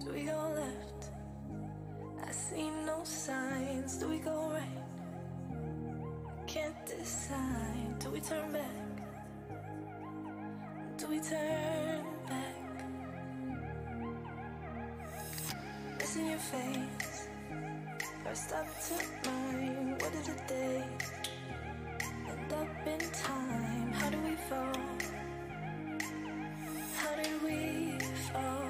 Do we go left? I see no signs. Do we go right? Can't decide. Do we turn back? Do we turn back? Missing your face. First up to mine. What are the days? End up in time. How do we fall? How did we fall?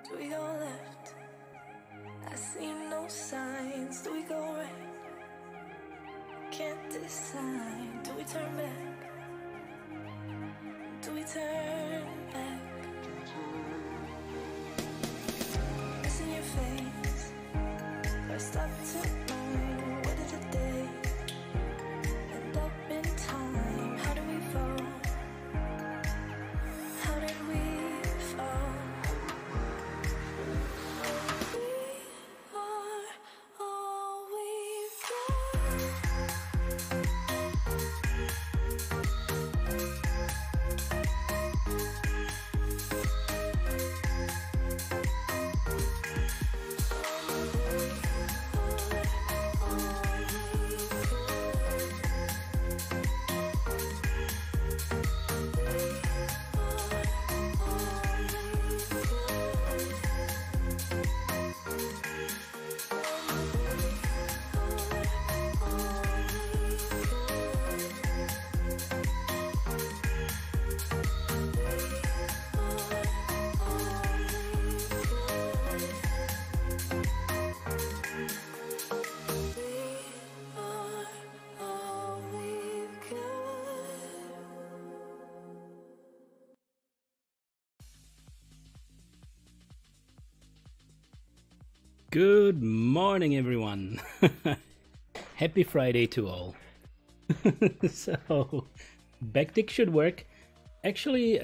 Do we go left? I see no signs. Do we go right? Can't decide. Do we turn back? Do we turn back? Missing your face. First up to mine. What are the days? End up in time. How do we fall? How did we fall? Good morning, everyone. Happy Friday to all. So, backtick should work. Actually,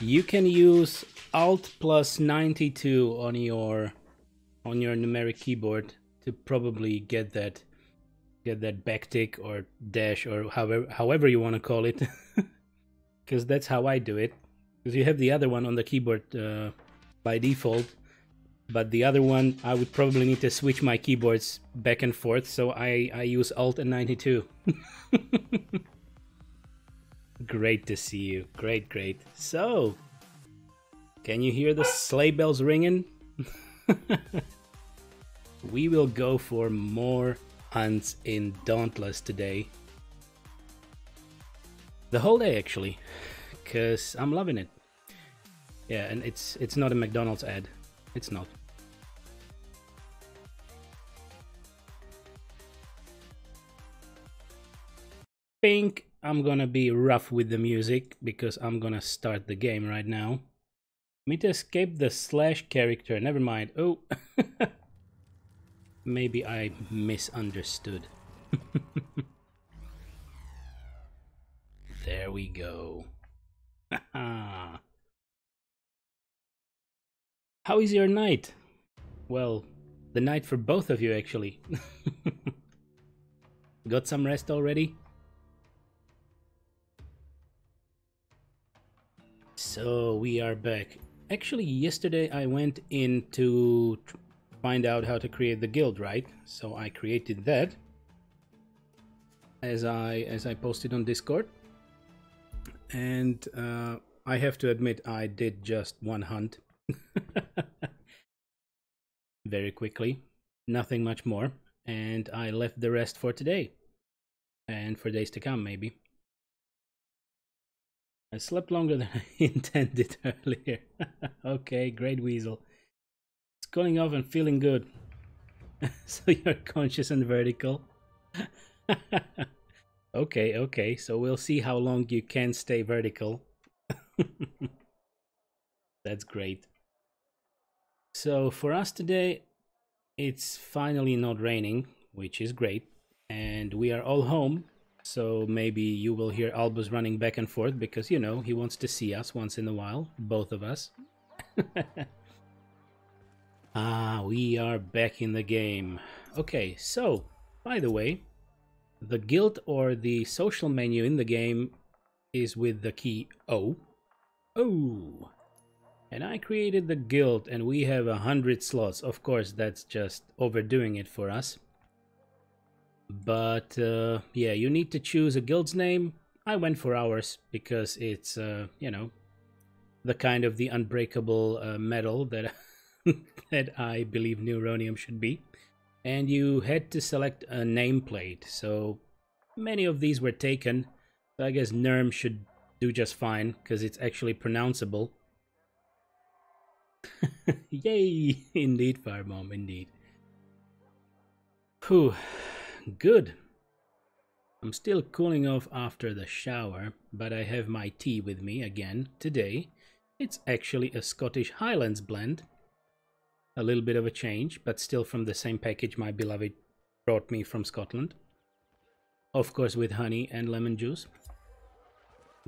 you can use Alt plus 92 on your numeric keyboard to probably get that backtick or dash or however you want to call it, because that's how I do it. Because you have the other one on the keyboard by default. But the other one, I would probably need to switch my keyboards back and forth, so I use Alt and 92. Great to see you. Great. So, can you hear the sleigh bells ringing? We will go for more hunts in Dauntless today. The whole day, actually, because I'm loving it. Yeah, and it's not a McDonald's ad. It's not. Think I'm gonna be rough with the music because I'm gonna start the game right now. Me to escape the slash character. Never mind. Oh, maybe I misunderstood. There we go. How is your night? Well, the night for both of you, actually. Got some rest already? So we are back. Actually, yesterday I went in to find out how to create the guild, right? So I created that as I posted on Discord, and I have to admit I did just one hunt very quickly, nothing much more, and I left the rest for today and for days to come. Maybe I slept longer than I intended earlier. Okay, great Weasel. It's going off and feeling good. So you're conscious and vertical. Okay, so we'll see how long you can stay vertical. That's great. So for us today, it's finally not raining, which is great, and we are all home, so maybe you will hear Albus running back and forth because, you know, he wants to see us once in a while, both of us. We are back in the game. Okay, so, by the way, the guild or the social menu in the game is with the key O. Oh! And I created the guild and we have 100 slots. Of course, that's just overdoing it for us. But, yeah, you need to choose a guild's name. I went for ours because it's, you know, the kind of the unbreakable metal that that I believe Neuronium should be. And you had to select a nameplate. So many of these were taken. So I guess Nerm should do just fine because it's actually pronounceable. Yay! Indeed, Firebomb, indeed. Whew, good. I'm still cooling off after the shower, but I have my tea with me again today. It's actually a Scottish Highlands blend. A little bit of a change, but still from the same package my beloved brought me from Scotland. Of course with honey and lemon juice.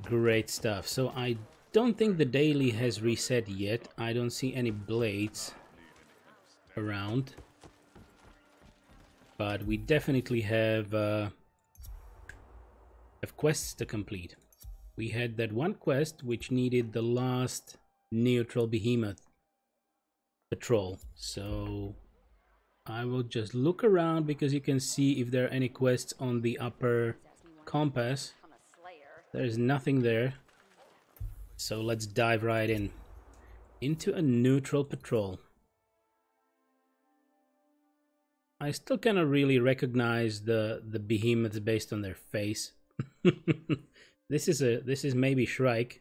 Great stuff. So I don't think the daily has reset yet. I don't see any blades around. But we definitely have quests to complete. We had that one quest which needed the last neutral behemoth patrol, so I will just look around because you can see if there are any quests on the upper compass. There's nothing there, so let's dive right into a neutral patrol. I still cannot really recognize the behemoths based on their face. This is maybe Shrike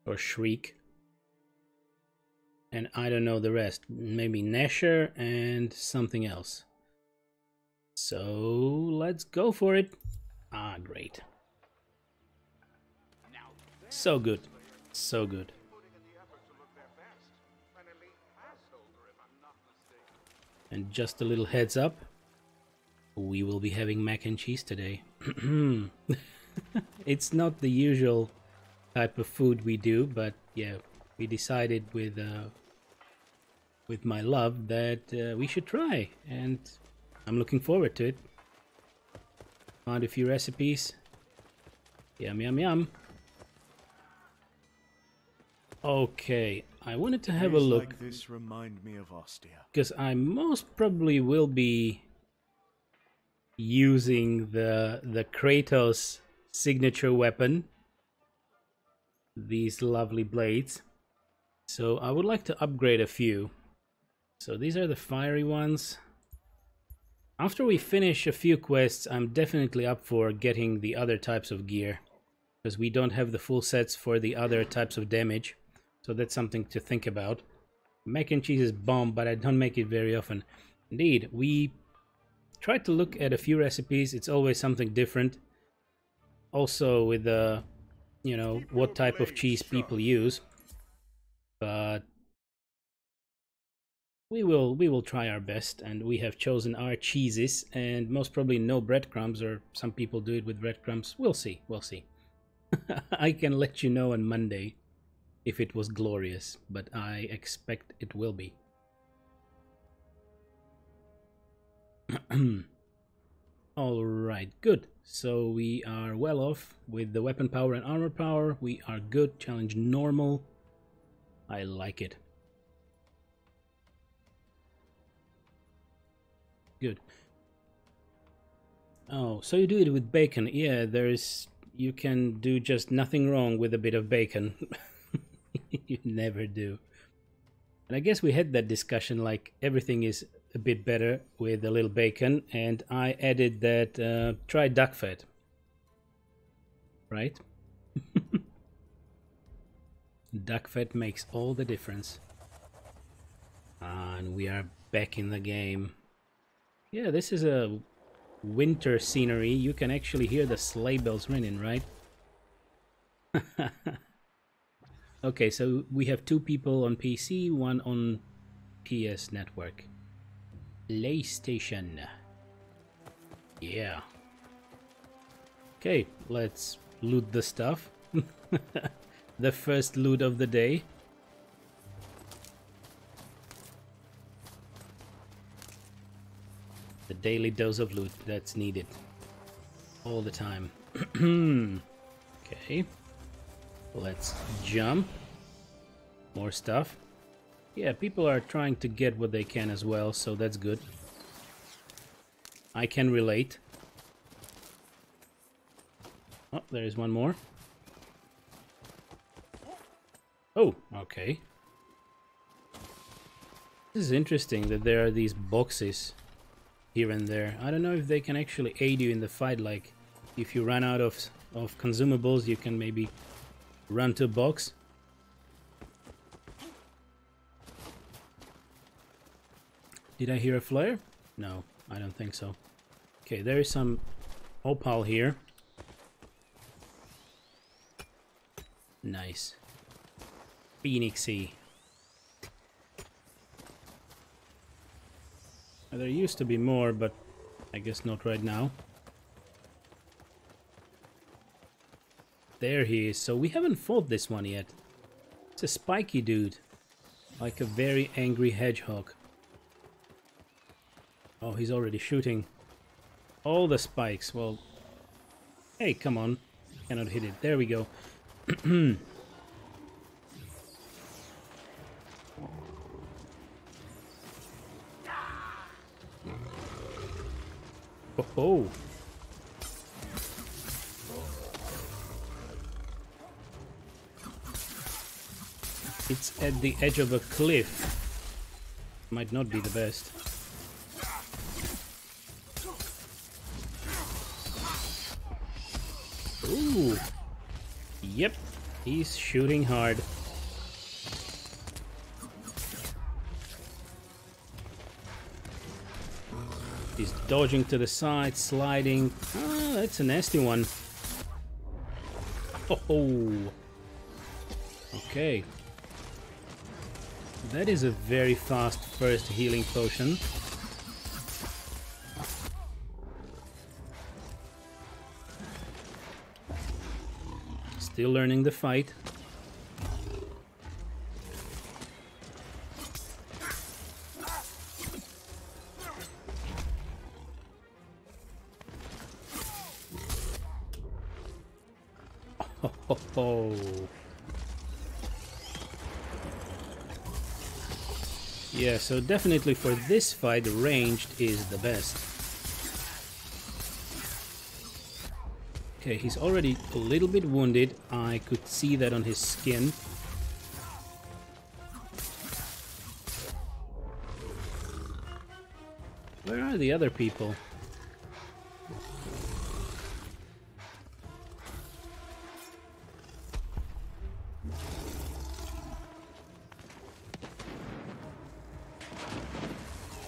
or Shriek. And I don't know the rest. Maybe Nesher and something else. So let's go for it. Ah, great. So good. So good. And just a little heads up. We will be having mac and cheese today. It's not the usual type of food we do, but yeah, we decided with my love that we should try, and I'm looking forward to it. Found a few recipes. Yum, yum, yum. Okay, I wanted to have a look. Like this remind me of Ostia. Because I most probably will be using the Kratos signature weapon. These lovely blades. So I would like to upgrade a few. So these are the fiery ones. After we finish a few quests, I'm definitely up for getting the other types of gear, because we don't have the full sets for the other types of damage. So that's something to think about. Mac and cheese is bomb, but I don't make it very often. Indeed, we tried to look at a few recipes. It's always something different. Also with the, you know, what type of cheese people use. But we will try our best, and we have chosen our cheeses, and most probably no breadcrumbs, or some people do it with breadcrumbs. We'll see. I can let you know on Monday if it was glorious, but I expect it will be. Alright, good. So we are well off with the weapon power and armor power. We are good. Challenge normal. I like it. Good. Oh, so you do it with bacon. Yeah, you can do just nothing wrong with a bit of bacon. You never do. And I guess we had that discussion, like everything is a bit better with a little bacon, and I added that try duck fat. Right? Duck fat makes all the difference. And we are back in the game. Yeah, this is a winter scenery. You can actually hear the sleigh bells ringing, right? Okay, so we have 2 people on PC, 1 on PS network. PlayStation. Yeah. Okay, let's loot the stuff. The first loot of the day. The daily dose of loot that's needed. All the time. Okay. Let's jump. More stuff. Yeah, people are trying to get what they can as well, so that's good. I can relate. Oh, there is one more. Oh, okay. This is interesting that there are these boxes here and there. I don't know if they can actually aid you in the fight, like if you run out of consumables, you can maybe run to a box. Did I hear a flare? No, I don't think so. Okay, there is some opal here. Nice. Phoenixy. There used to be more, but I guess not right now. There he is. So we haven't fought this one yet. It's a spiky dude. Like a very angry hedgehog. Oh, he's already shooting. All the spikes. Well, hey, come on. Cannot hit it. There we go. Oh. It's at the edge of a cliff. Might not be the best. Ooh. Yep. He's shooting hard. He's dodging to the side, sliding. Ah, that's a nasty one. Oh. Okay. That is a very fast first healing potion. Still learning the fight. Oh. Yeah, so definitely for this fight, ranged is the best. Okay, he's already a little bit wounded. I could see that on his skin. Where are the other people?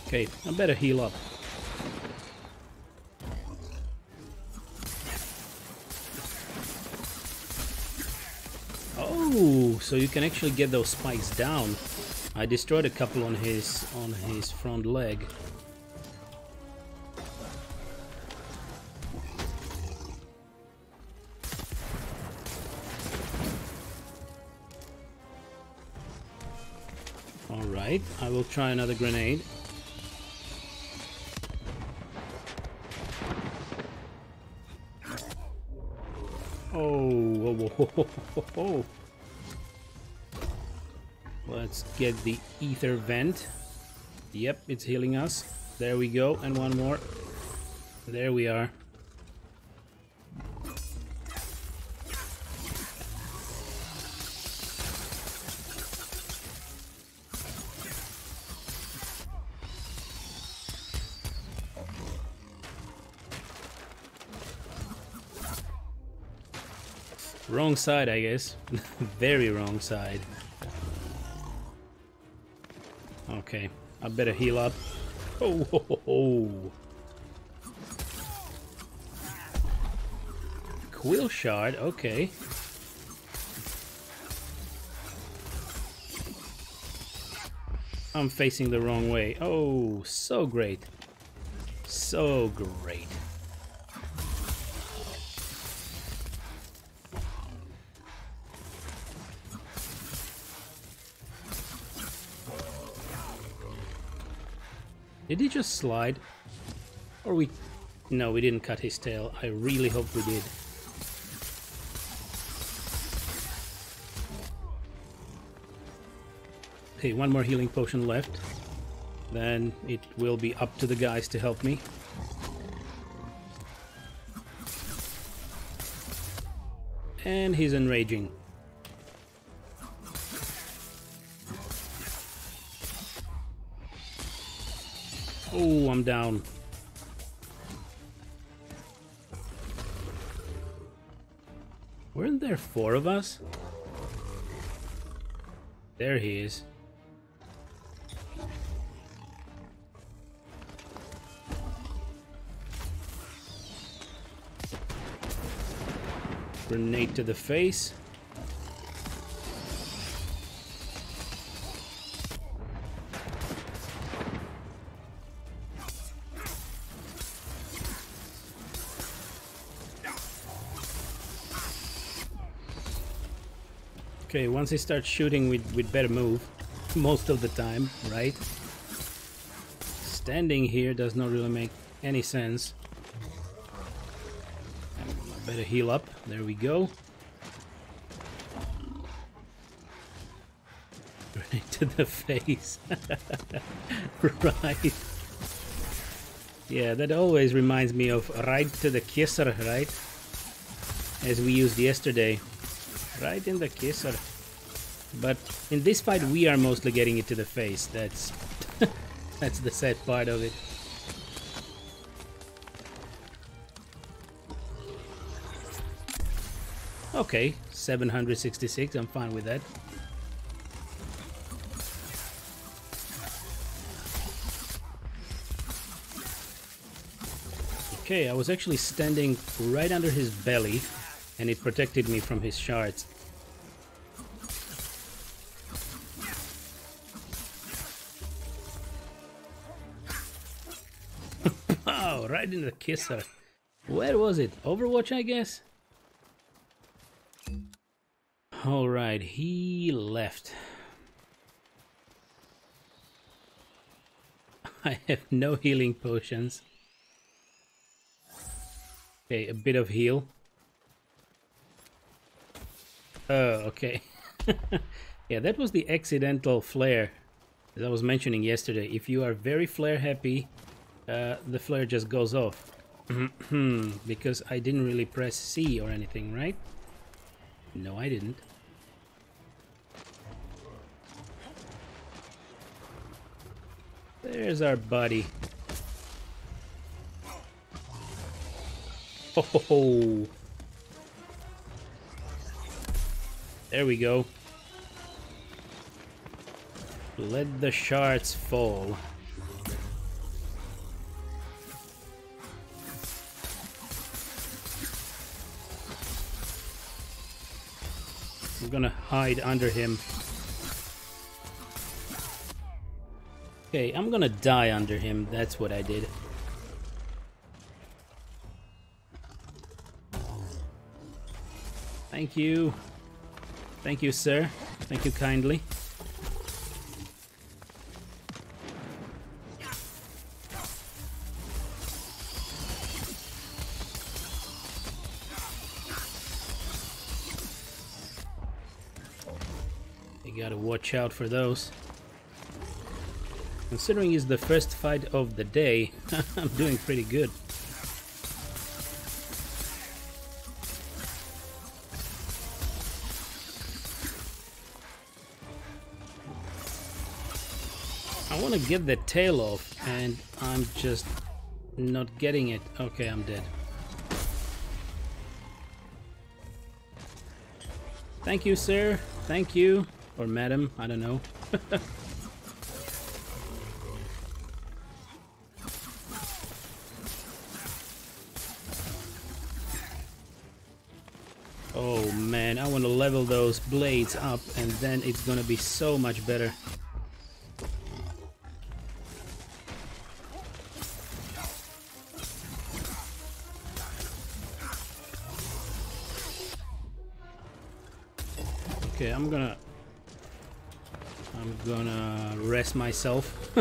Okay, I better heal up. Oh, so you can actually get those spikes down. I destroyed a couple on his front leg. All right, I will try another grenade. Oh. Let's get the ether vent. Yep, it's healing us. There we go, and one more. There we are. Wrong side, I guess. Very wrong side. Okay, I better heal up. Oh, ho, ho, ho. Quill shard, okay. I'm facing the wrong way. Oh, so great. So great. Did he just slide? Or we... No, we didn't cut his tail. I really hope we did. Okay, one more healing potion left. Then it will be up to the guys to help me. And he's enraging. Oh, I'm down. Weren't there 4 of us? There he is. Grenade to the face. Okay, once he starts shooting, we'd better move. Most of the time, right? Standing here does not really make any sense. I better heal up. There we go. Grenade to the face. Right. Yeah, that always reminds me of right to the kisser, right? As we used yesterday. Right in the kisser. But in this fight we are mostly getting it to the face. That's that's the sad part of it. Okay, 766, I'm fine with that. Okay, I was actually standing right under his belly, and it protected me from his shards. Wow, right in the kisser. Where was it? Overwatch, I guess? Alright, he left. I have no healing potions. Okay, a bit of heal. Oh, okay. Yeah, that was the accidental flare, as I was mentioning yesterday. If you are very flare happy, the flare just goes off. Because I didn't really press C or anything, right? No, I didn't. There's our buddy. Oh, there we go. Let the shards fall. We're gonna hide under him. Okay, I'm gonna die under him. That's what I did. Thank you. Thank you, sir. Thank you kindly. You gotta watch out for those. Considering it's the first fight of the day, I'm doing pretty good. I want to get the tail off, and I'm just not getting it. Okay, I'm dead. Thank you, sir. Thank you. Or madam, I don't know. Oh man, I want to level those blades up, and then it's gonna be so much better. Okay, I'm gonna rest myself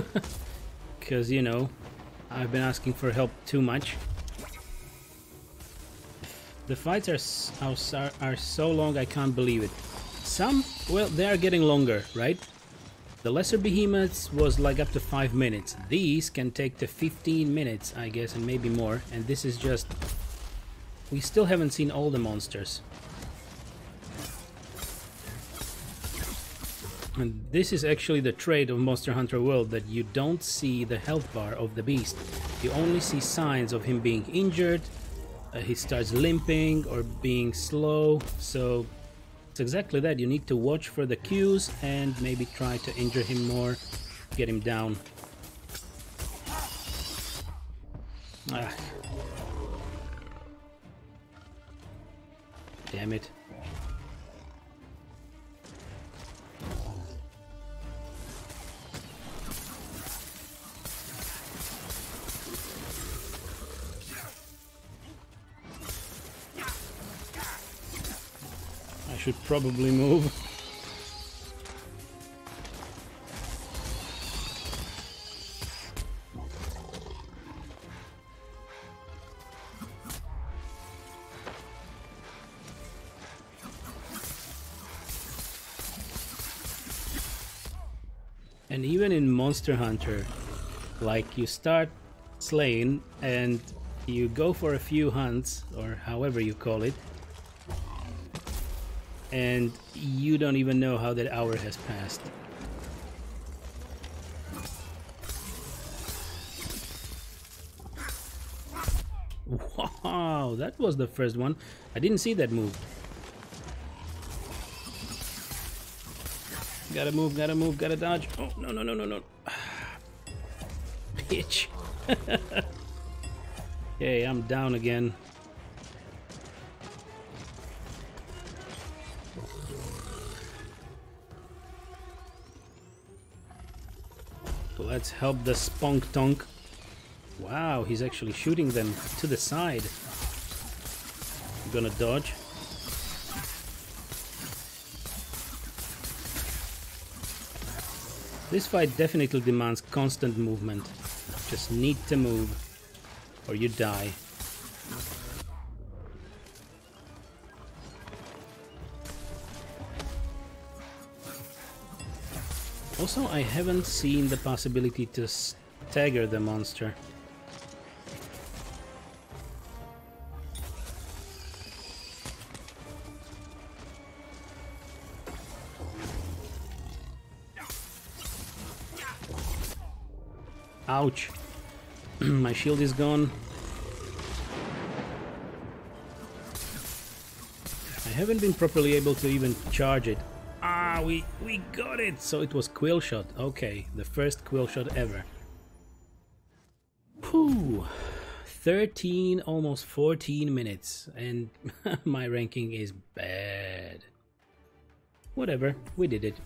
because, you know, I've been asking for help too much. The fights are so long, I can't believe it. Some, well, they are getting longer, right? The lesser behemoths was like up to 5 minutes. These can take to 15 minutes, I guess, and maybe more. And this is just... we still haven't seen all the monsters. And this is actually the trait of Monster Hunter World, that you don't see the health bar of the beast. You only see signs of him being injured, he starts limping or being slow, so it's exactly that. You need to watch for the cues and maybe try to injure him more, get him down. Ah. Damn it. Should probably move. And even in Monster Hunter, like, you start slaying and you go for a few hunts, or however you call it, and you don't even know how that hour has passed. Wow, that was the first one. I didn't see that move. Gotta move, gotta dodge. Oh, no, no, no, no, no. Bitch. Okay, I'm down again. Let's help the Spunk Tonk. Wow, he's actually shooting them to the side. I'm gonna dodge. This fight definitely demands constant movement. Just need to move, or you die. Also, I haven't seen the possibility to stagger the monster. Ouch. My shield is gone. I haven't been properly able to even charge it. Ah, we got it! So it was quill shot. Okay, the first quill shot ever. Whew. 13, almost 14 minutes, and my ranking is bad. Whatever, we did it.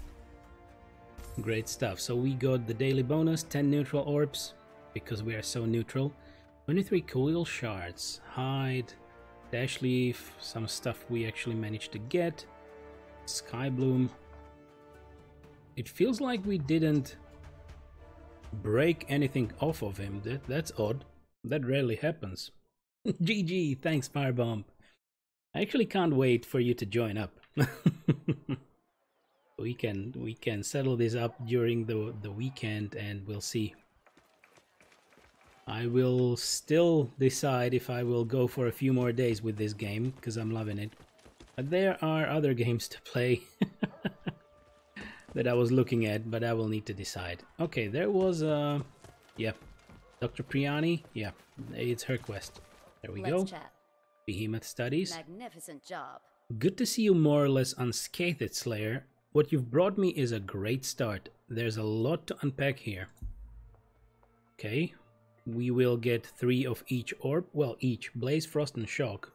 Great stuff. So we got the daily bonus, 10 neutral orbs, because we are so neutral. 23 quill shards, hide, dash leaf, some stuff we actually managed to get. Sky bloom. It feels like we didn't break anything off of him. That's odd. That rarely happens. GG, thanks Firebomb. I actually can't wait for you to join up. We can settle this up during the weekend, and we'll see. I will still decide if I will go for a few more days with this game, because I'm loving it. But there are other games to play that I was looking at, but I will need to decide. Okay, there was yeah, Dr. Priani. Yeah, it's her quest. There we go. Chat. Behemoth studies. Magnificent job. Good to see you more or less unscathed, Slayer. What you've brought me is a great start. There's a lot to unpack here. Okay, we will get 3 of each orb. Well, each. Blaze, Frost, and Shock.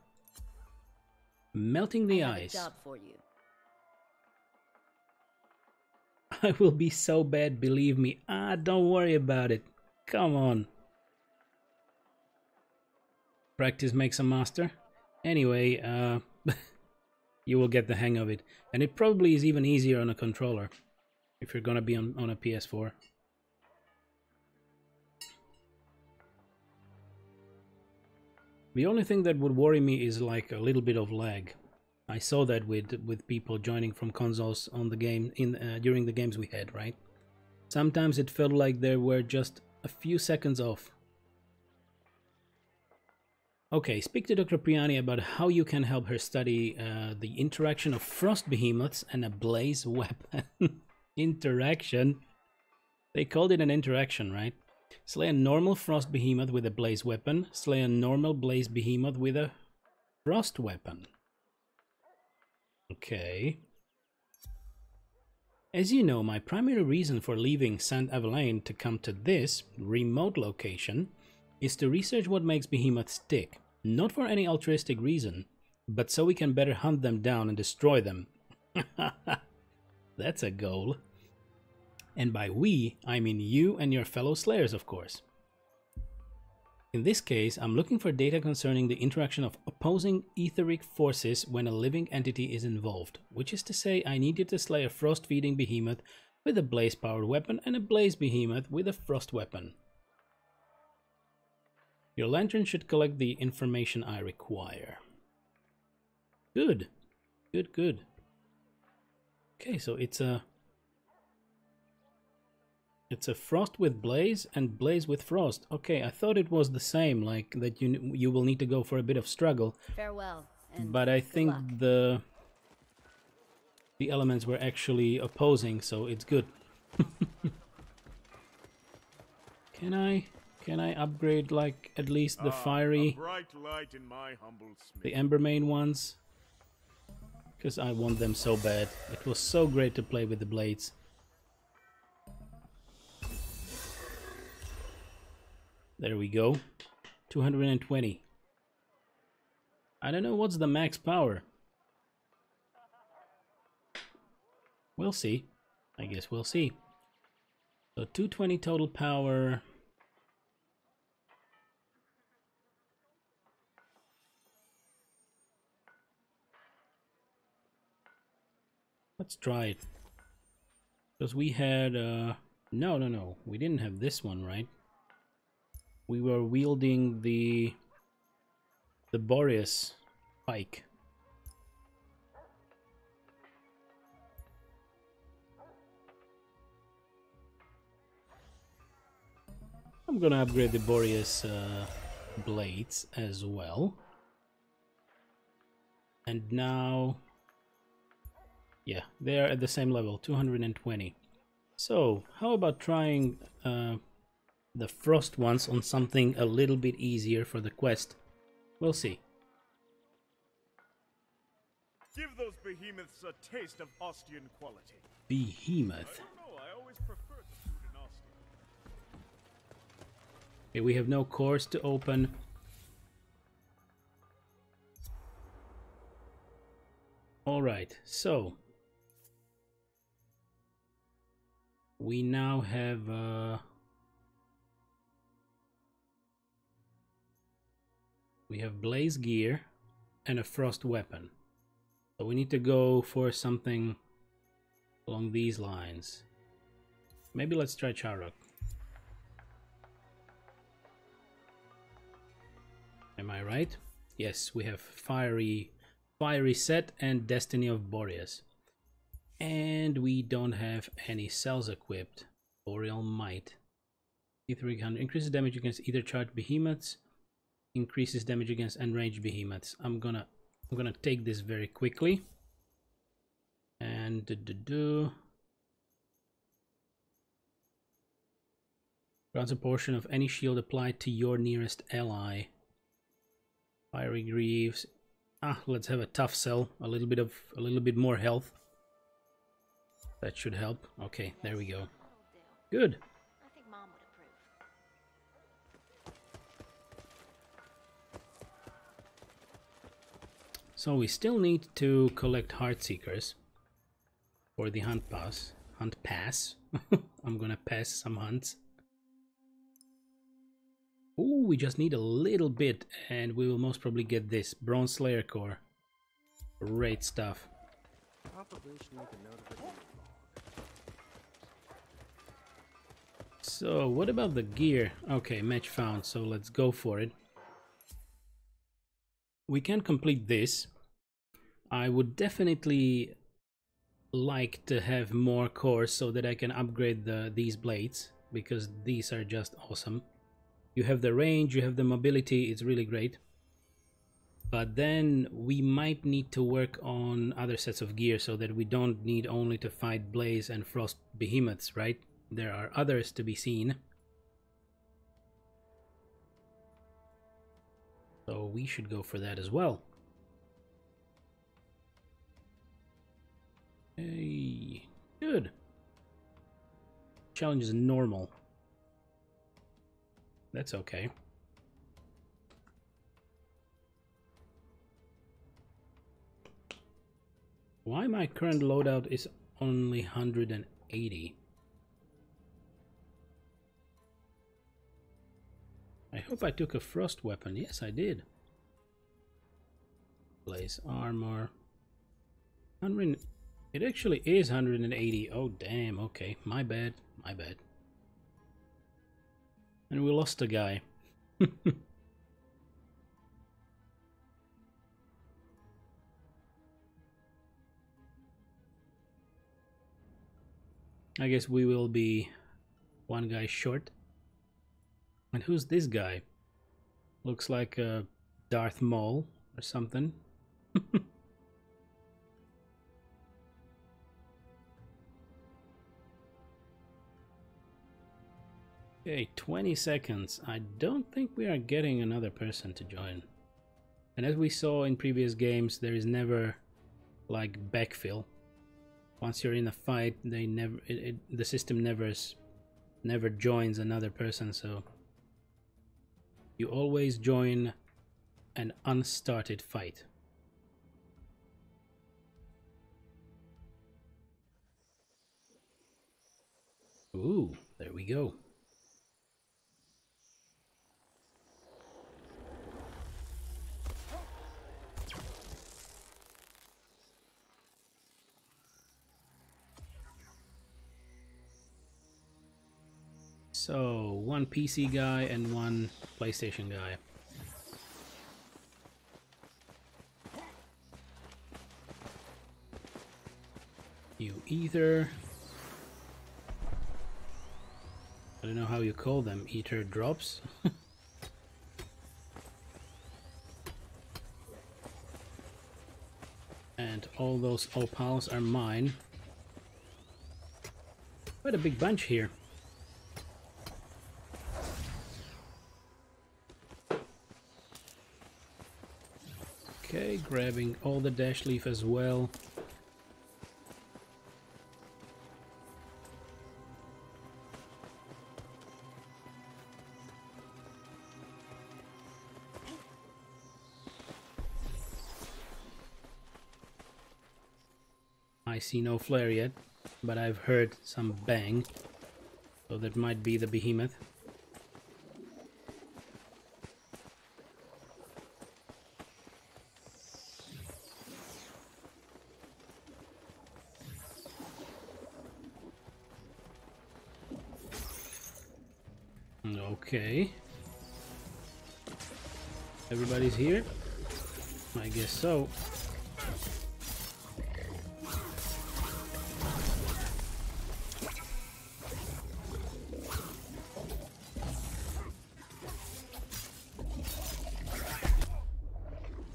Melting the ice. Job for you. I will be so bad, believe me. Don't worry about it. Come on. Practice makes a master. Anyway, you will get the hang of it. And it probably is even easier on a controller if you're gonna be on a PS4. The only thing that would worry me is like a little bit of lag. I saw that with people joining from consoles on the game during the games we had, right? Sometimes it felt like they were just a few seconds off. Okay, speak to Dr. Priani about how you can help her study the interaction of frost behemoths and a blaze weapon. Interaction? They called it an interaction, right? Slay a normal frost behemoth with a blaze weapon. Slay a normal blaze behemoth with a frost weapon. Okay. As you know, my primary reason for leaving Saint Avelaine to come to this remote location is to research what makes behemoths tick. Not for any altruistic reason, but so we can better hunt them down and destroy them. That's a goal. And by we, I mean you and your fellow Slayers, of course. In this case, I'm looking for data concerning the interaction of opposing etheric forces when a living entity is involved, which is to say I needed to slay a frost-feeding behemoth with a blaze-powered weapon and a blaze behemoth with a frost weapon. Your lantern should collect the information I require. Good. Good, good. Okay, so it's a frost with blaze and blaze with frost. Okay, I thought it was the same, like that you will need to go for a bit of struggle. Farewell. And but I think luck. the elements were actually opposing, so it's good. Can I upgrade like at least the fiery, a bright light in my humble smith. the Embermane ones? Because I want them so bad. It was so great to play with the blades. There we go. 220. I don't know what's the max power. We'll see. I guess we'll see. So 220 total power. Let's try it. Because we had no, we didn't have this one, right? We were wielding the Boreas pike. I'm gonna upgrade the Boreas blades as well. And now, yeah, they're at the same level, 220. So, how about trying the frost ones on something a little bit easier for the quest? We'll see. Give those behemoths a taste of Ostian quality. Behemoth. I don't know, I always preferred the food in Ostia. Okay, we have no cores to open. Alright, so we now have we have blaze gear and a frost weapon. So we need to go for something along these lines. Maybe let's try Charrock. Am I right? Yes, we have fiery set and Destiny of Boreas. And we don't have any cells equipped. Boreal Might. E300 increases damage against either charged behemoths, increases damage against enraged behemoths. I'm gonna take this very quickly. And grants a portion of any shield applied to your nearest ally. Fiery Greaves. Let's have a tough cell. A little bit more health. That should help. Okay, there we go. Good. I think Mom would approve. So we still need to collect Heartseekers for the hunt pass. I'm gonna pass some hunts. Ooh, we just need a little bit and we will most probably get this Bronze Slayer Core. Great stuff. Probably should make a note of it. So what about the gear? Okay, match found, so let's go for it. We can complete this. I would definitely like to have more cores so that I can upgrade these blades, because these are just awesome. You have the range, you have the mobility, it's really great. But then we might need to work on other sets of gear so that we don't need only to fight Blaze and Frost behemoths, right? There are others to be seen. So we should go for that as well. Hey, good. Challenge is normal. That's okay. Why my current loadout is only 180? I hope I took a frost weapon. Yes, I did. Blaze armor. 100. It actually is 180. Oh, damn. Okay, my bad. My bad. And we lost a guy. I guess we will be one guy short. And who's this guy? Looks like a Darth Maul or something. Okay, 20 seconds. I don't think we are getting another person to join. And as we saw in previous games, there is never like backfill. Once you're in a fight, they never the system never joins another person, so you always join an unstarted fight. Ooh, there we go. So, one PC guy and one PlayStation guy. You either... I don't know how you call them, ether drops? And all those opals are mine. Quite a big bunch here. Okay, grabbing all the dash leaf as well. I see no flare yet, but I've heard some bang, so that might be the behemoth. Okay. Everybody's here? I guess so.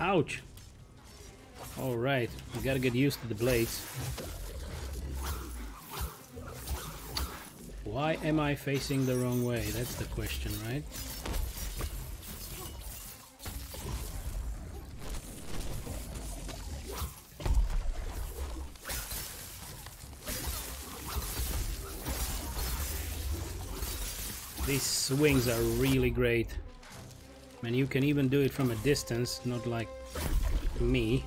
Ouch! Alright, we gotta get used to the blades. Why am I facing the wrong way? That's the question, right? These swings are really great. And you can even do it from a distance, not like me.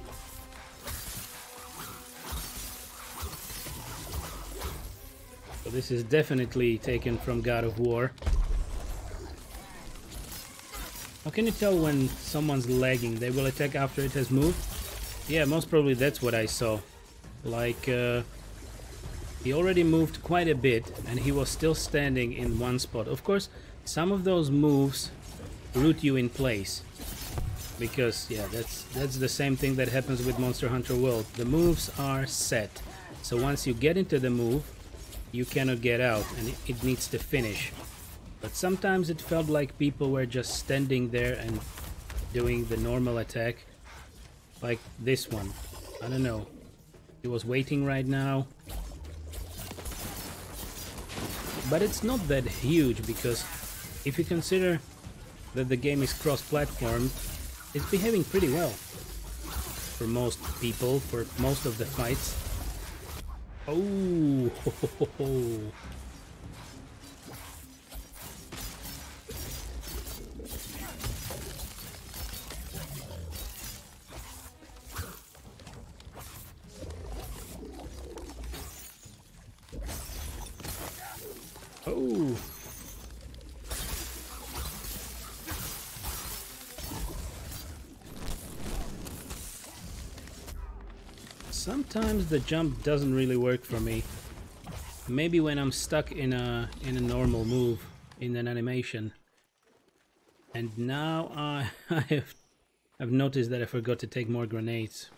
So this is definitely taken from God of War. How can you tell when someone's lagging? They will attack after it has moved? Yeah, most probably that's what I saw. Like, he already moved quite a bit and he was still standing in one spot. Of course, some of those moves root you in place. Because, yeah, that's the same thing that happens with Monster Hunter World. The moves are set. So once you get into the move, you cannot get out and it needs to finish. But sometimes it felt like people were just standing there and doing the normal attack. Like this one. I don't know. He was waiting right now. But it's not that huge because if you consider that the game is cross-platform, it's behaving pretty well. For most people, for most of the fights. Oh, ho, ho, ho, ho. Oh. Sometimes the jump doesn't really work for me. Maybe when I'm stuck in a normal move, in an animation. And now I've noticed that I forgot to take more grenades.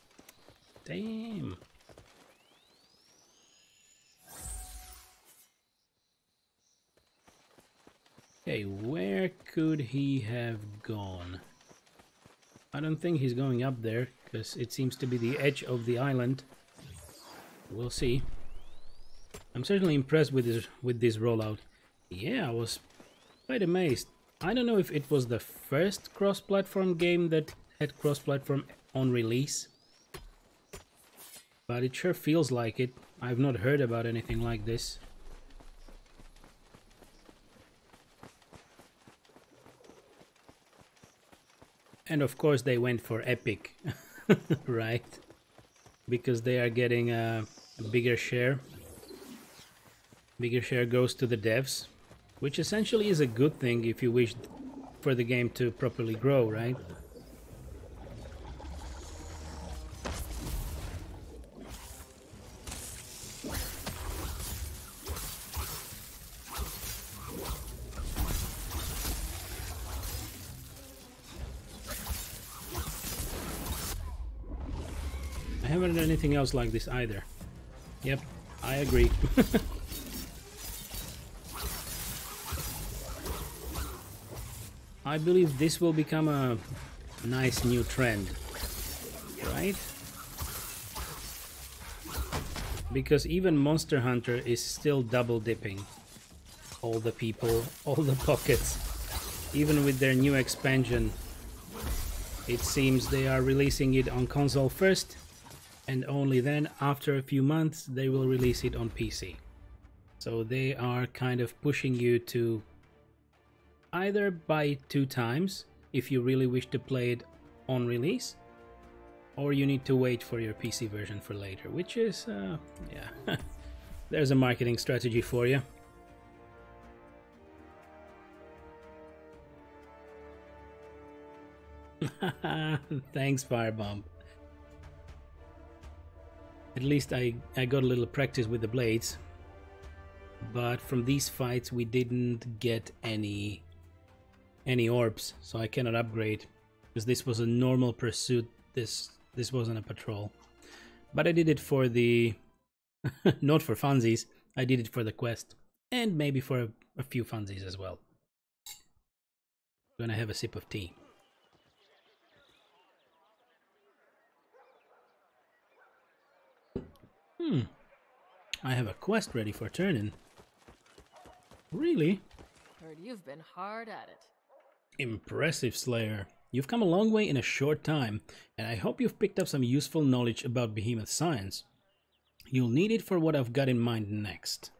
Damn. Okay, where could he have gone? I don't think he's going up there, because it seems to be the edge of the island. We'll see. I'm certainly impressed with this rollout. Yeah, I was quite amazed. I don't know if it was the first cross-platform game that had cross-platform on release. But it sure feels like it. I've not heard about anything like this. And of course they went for epic, right? Because they are getting a bigger share. Bigger share goes to the devs, which essentially is a good thing if you wish for the game to properly grow, right? I haven't done anything else like this either. Yep, I agree. I believe this will become a nice new trend, right? Because even Monster Hunter is still double dipping. All the people, all the pockets. Even with their new expansion, it seems they are releasing it on console first, and only then, after a few months, they will release it on PC. So they are kind of pushing you to either buy it 2 times if you really wish to play it on release, or you need to wait for your PC version for later, which is, yeah, there's a marketing strategy for you. Thanks, Firebomb. At least I got a little practice with the blades. But from these fights we didn't get any orbs, so I cannot upgrade. Because this was a normal pursuit, this wasn't a patrol. But I did it for the... not for funsies, I did it for the quest. And maybe for a few funsies as well. I'm gonna have a sip of tea. I have a quest ready for turn-in. Really? Heard you've been hard at it. Impressive, Slayer. You've come a long way in a short time, and I hope you've picked up some useful knowledge about behemoth science. You'll need it for what I've got in mind next.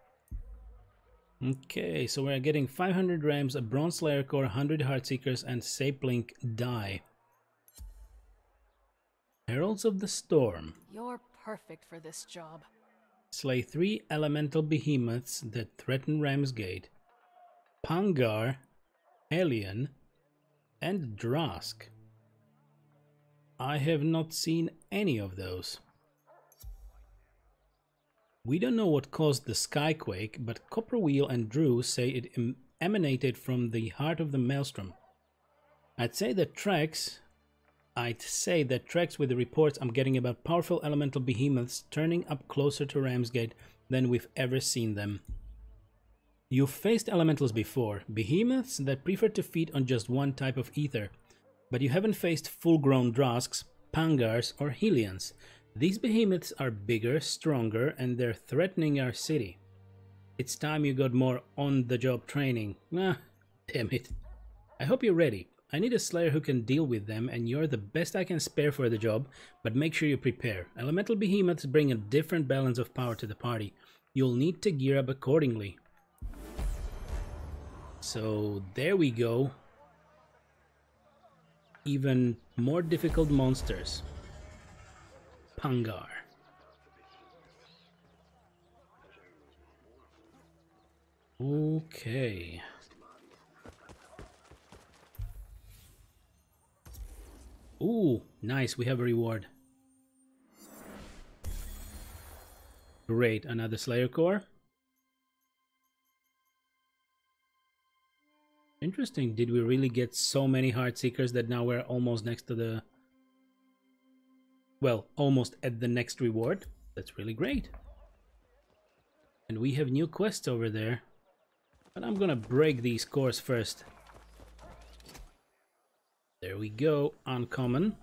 Okay, so we're getting 500 rams, a bronze slayer core, 100 heartseekers, and saplink die. Heralds of the Storm. You're perfect for this job. Slay 3 elemental behemoths that threaten Ramsgate. Pangar, Alien, and Drask. I have not seen any of those. We don't know what caused the skyquake, but Copperwheel and Drew say it emanated from the heart of the Maelstrom. I'd say that tracks with the reports I'm getting about powerful elemental behemoths turning up closer to Ramsgate than we've ever seen them. You've faced elementals before, behemoths that prefer to feed on just one type of ether, but you haven't faced full-grown Drasks, Pangars, or Helions. These behemoths are bigger, stronger, and they're threatening our city. It's time you got more on-the-job training. Ah, damn it. I hope you're ready. I need a Slayer who can deal with them, and you're the best I can spare for the job, but make sure you prepare. Elemental behemoths bring a different balance of power to the party. You'll need to gear up accordingly. So there we go. Even more difficult monsters. Pangar. Okay. Ooh, nice, we have a reward. Great, another Slayer core. Interesting, did we really get so many Heartseekers that now we're almost next to the... Well, almost at the next reward? That's really great. And we have new quests over there. But I'm gonna break these cores first. There we go, uncommon.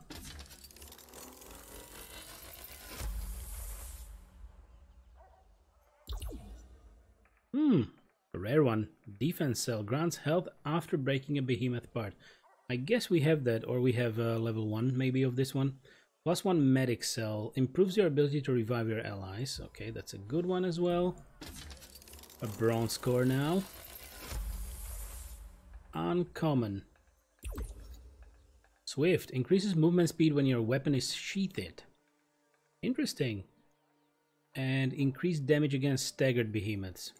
A rare one. Defense cell grants health after breaking a behemoth part. I guess we have that, or we have level 1 maybe of this one. +1 medic cell improves your ability to revive your allies. Okay, that's a good one as well. A bronze core now. Uncommon. Swift increases movement speed when your weapon is sheathed. Interesting. And increased damage against staggered behemoths.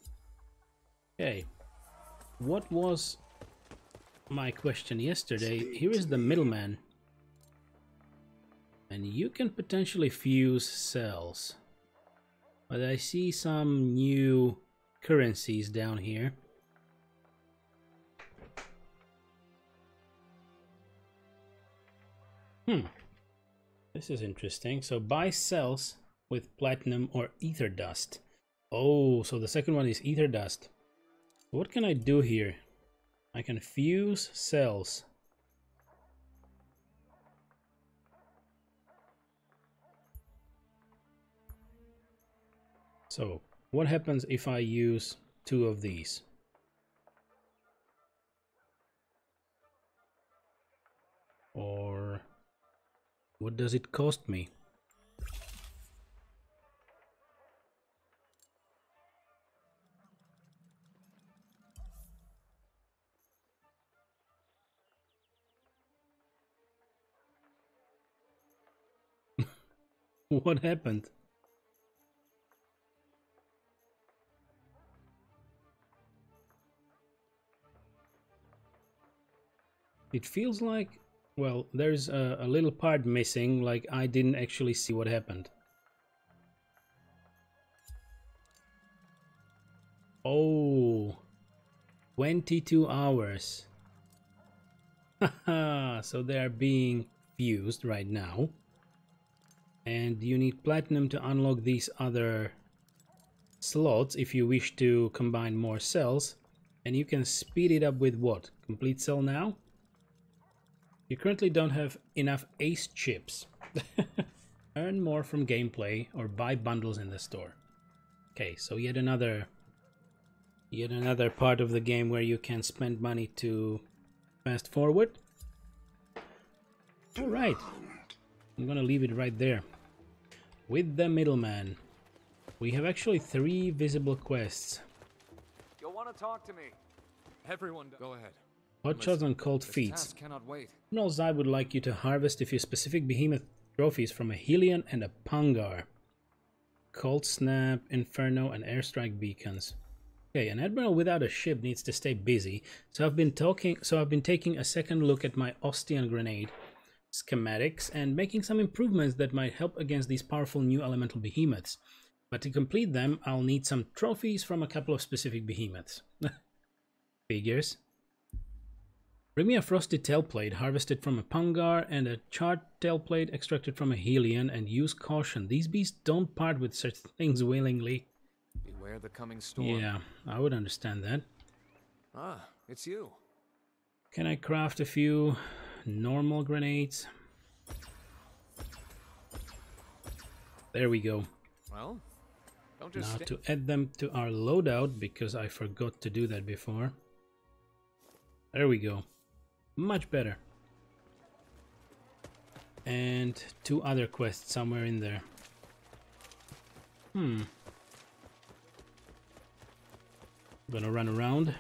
Okay, what was my question yesterday? Here is the middleman. And you can potentially fuse cells. But I see some new currencies down here. This is interesting. So buy cells with platinum or ether dust. Oh, so the second one is ether dust. What can I do here? I can fuse cells. So, what happens if I use 2 of these? Or what does it cost me? What happened? It feels like, well, there's a little part missing, like I didn't actually see what happened. Oh, 22 hours. Haha, so they are being fused right now. And you need platinum to unlock these other slots if you wish to combine more cells. And you can speed it up with what? Complete cell now? You currently don't have enough ace chips. Earn more from gameplay or buy bundles in the store. Okay, so yet another part of the game where you can spend money to fast forward. All right, I'm gonna leave it right there. With the middleman, we have actually 3 visible quests. You'll want to talk to me. Everyone, go ahead. Hot shots on cold feats. Cannot wait. Criminals, I would like you to harvest a few specific behemoth trophies from a Helion and a Pangar. Cold Snap, Inferno, and Airstrike beacons. Okay, an admiral without a ship needs to stay busy, so I've been taking a second look at my Ostian grenade schematics and making some improvements that might help against these powerful new elemental behemoths. But to complete them, I'll need some trophies from a couple of specific behemoths. Figures. Bring me a frosty tailplate harvested from a Pangar and a charred tailplate extracted from a Helion, and use caution. These beasts don't part with such things willingly. Beware the coming storm. Yeah, I would understand that. Ah, it's you. Can I craft a few normal grenades? There we go. Well, don't just now to add them to our loadout, because I forgot to do that before. There we go. Much better. And 2 other quests somewhere in there. Gonna run around.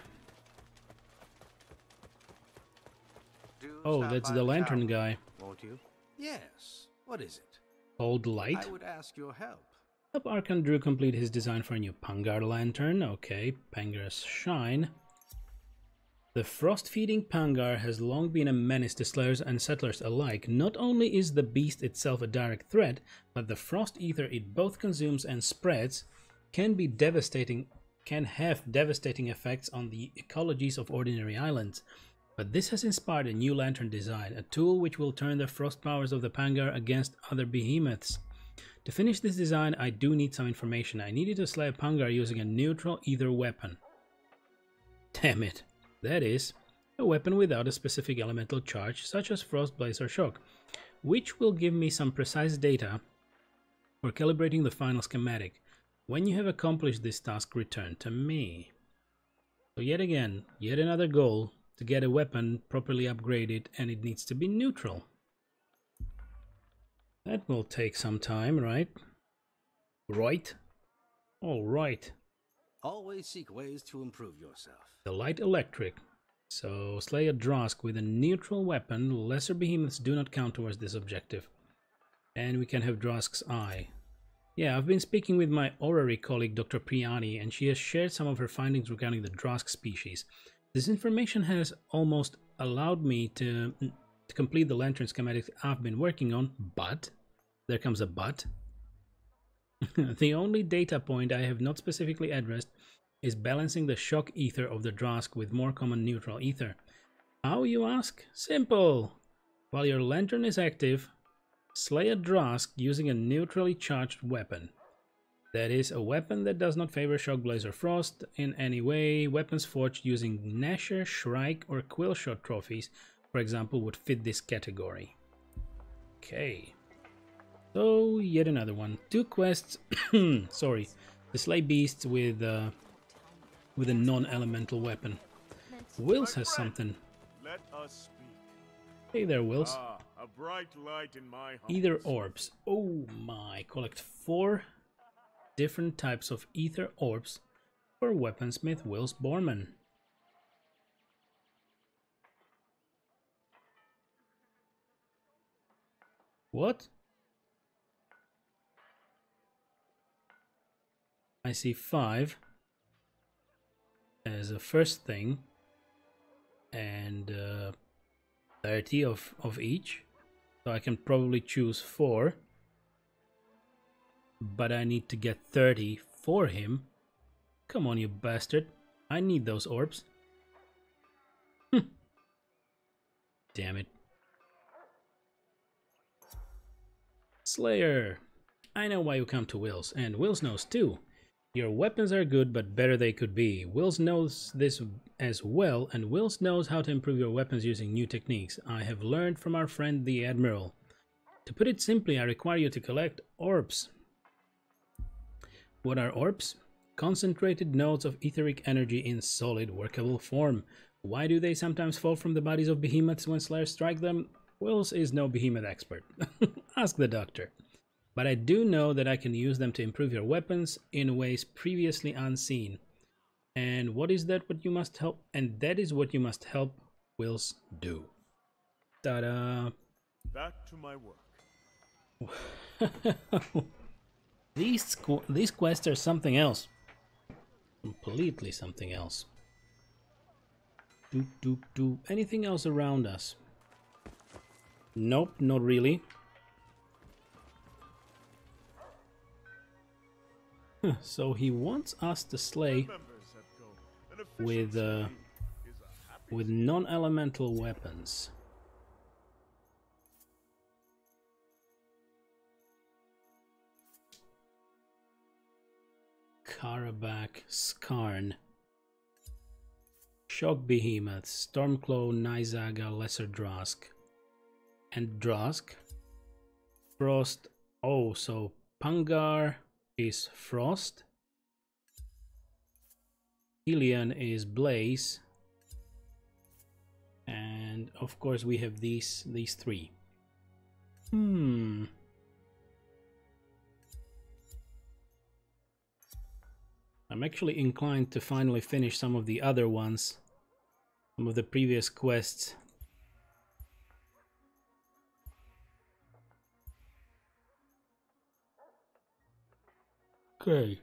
Oh, that's the lantern guy. Won't you? Yes. What is it? Old light. I would ask your help. Help Archon Drew complete his design for a new Pangar lantern. Okay, Pangar's shine. The frost-feeding Pangar has long been a menace to slayers and settlers alike. Not only is the beast itself a direct threat, but the frost ether it both consumes and spreads can have devastating effects on the ecologies of ordinary islands. But this has inspired a new lantern design, a tool which will turn the frost powers of the Pangar against other behemoths. To finish this design, I do need some information. I needed to slay a Pangar using a neutral ether weapon. Damn it. That is, a weapon without a specific elemental charge, such as Frost, Blaze or Shock, which will give me some precise data for calibrating the final schematic. When you have accomplished this task, return to me. So yet again, yet another goal to get a weapon properly upgraded, and it needs to be neutral. That will take some time, right? Right? All right. Always seek ways to improve yourself. The light electric. So slay a Drosk with a neutral weapon. Lesser behemoths do not count towards this objective. And we can have Drosk's eye. Yeah, I've been speaking with my orrery colleague Dr. Priani, and she has shared some of her findings regarding the Drosk species. This information has almost allowed me to complete the lantern schematics I've been working on, but there comes a but. The only data point I have not specifically addressed is balancing the shock ether of the Drosk with more common neutral ether. How, you ask? Simple! While your lantern is active, slay a Drosk using a neutrally charged weapon. That is, a weapon that does not favor Shock, Blaze or Frost in any way. Weapons forged using Nasher, Shrike or Quillshot trophies, for example, would fit this category. Okay. So, yet another one. 2 quests. Sorry. To slay beasts with a non-elemental weapon. Wills has something. Let us speak. Hey there, Wills. Ah, a bright light in my heart. Ether orbs. Oh my. Collect 4 different types of ether orbs for weaponsmith Wills Borman. What? I see 5 as a first thing, and 30 of each, so I can probably choose 4, but I need to get 30 for him. Come on, you bastard, I need those orbs. Damn it. Slayer, I know why you come to Wills, and Wills knows too. Your weapons are good, but better they could be. Wills knows this as well, and Wills knows how to improve your weapons using new techniques. I have learned from our friend the Admiral. To put it simply, I require you to collect orbs. What are orbs? Concentrated nodes of etheric energy in solid, workable form. Why do they sometimes fall from the bodies of behemoths when slayers strike them? Wills is no behemoth expert. Ask the doctor. But I do know that I can use them to improve your weapons in ways previously unseen. And what is that what you must help? And that is what you must help Wills do. Ta-da! Back to my work. These quests are something else. Completely something else. Do. Anything else around us? Nope, not really. So he wants us to slay with non-elemental weapons. Karabakh, Skarn, Shock Behemoth, Stormclaw, Nyzaga, Lesser Drask, and Drask. Frost. Oh, so Pangar is Frost. Helion is Blaze. And of course we have these three. I'm actually inclined to finally finish some of the other ones, some of the previous quests. Okay.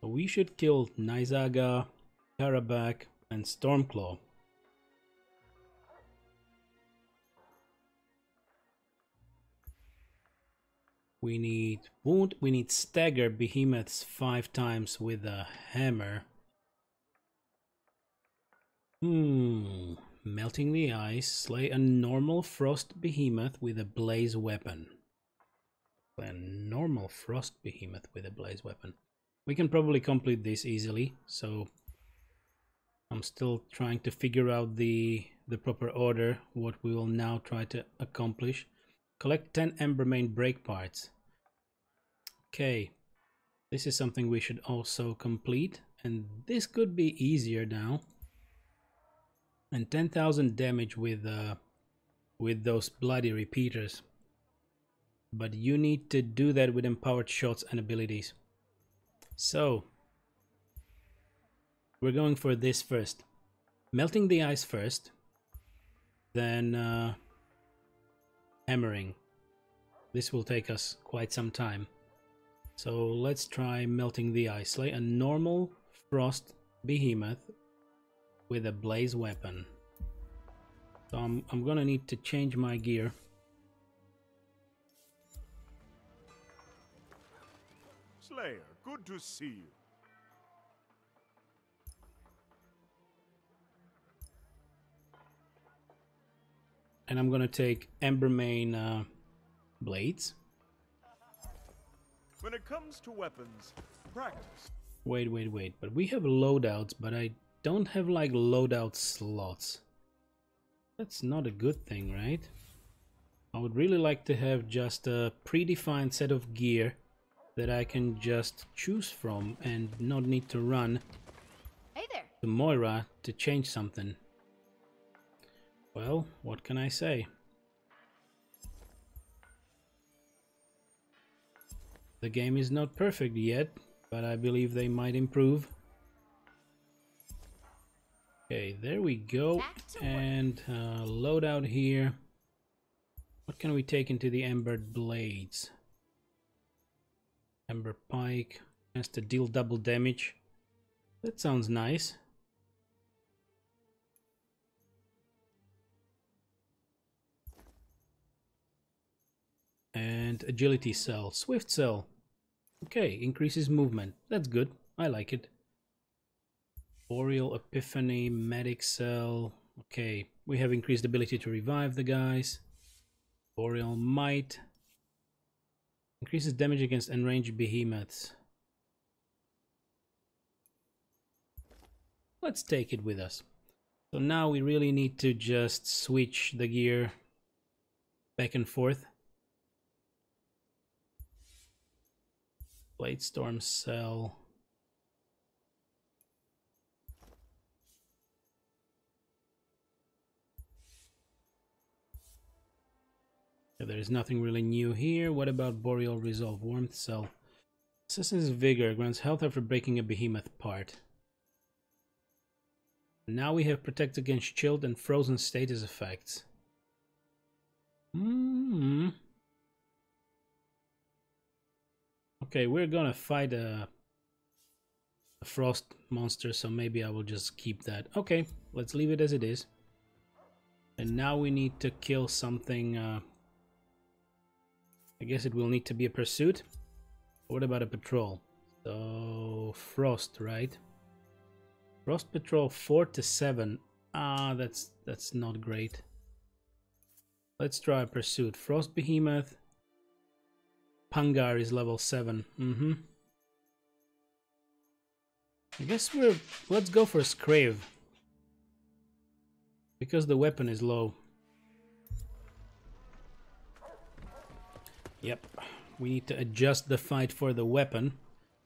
So we should kill Nyzaga, Karabakh, and Stormclaw. We need wound, we need stagger behemoths 5 times with a hammer. Melting the ice, slay a normal frost behemoth with a blaze weapon. A normal frost behemoth with a blaze weapon. We can probably complete this easily, so I'm still trying to figure out the proper order, what we will now try to accomplish. Collect 10 Embermane break parts. Okay, this is something we should also complete, and this could be easier now. And 10,000 damage with those bloody repeaters. But you need to do that with empowered shots and abilities. So we're going for this first. Melting the ice first, then hammering. This will take us quite some time. So let's try melting the ice. Slay a normal frost behemoth with a blaze weapon. So I'm gonna need to change my gear. Slayer, good to see you. And I'm gonna take Embermane blades. When it comes to weapons, practice. Wait. But we have loadouts, but I don't have like loadout slots. That's not a good thing, right? I would really like to have just a predefined set of gear that I can just choose from and not need to run to Moira to change something. Well, what can I say? The game is not perfect yet, but I believe they might improve. Okay, there we go. And loadout here. What can we take into the Embered Blades? Ember Pike has to deal double damage. That sounds nice. And Agility Cell, Swift Cell. Okay, increases movement. That's good. I like it. Boreal Epiphany, Medic Cell. Okay, we have increased ability to revive the guys. Boreal Might. Increases damage against enraged behemoths. Let's take it with us. So now we really need to just switch the gear back and forth. Blade Storm Cell. There is nothing really new here. What about Boreal Resolve? Warmth Cell. Assassin's Vigor grants health after breaking a behemoth part. Now we have Protect against chilled and frozen status effects. Okay, we're gonna fight a frost monster, so maybe I will just keep that. Okay, let's leave it as it is. And now we need to kill something. I guess it will need to be a pursuit. What about a patrol? So frost, right? Frost patrol 4 to 7. Ah, that's not great. Let's try a pursuit. Frost behemoth. Pangar is level 7. I guess let's go for Scrave. Because the weapon is low. Yep. We need to adjust the fight for the weapon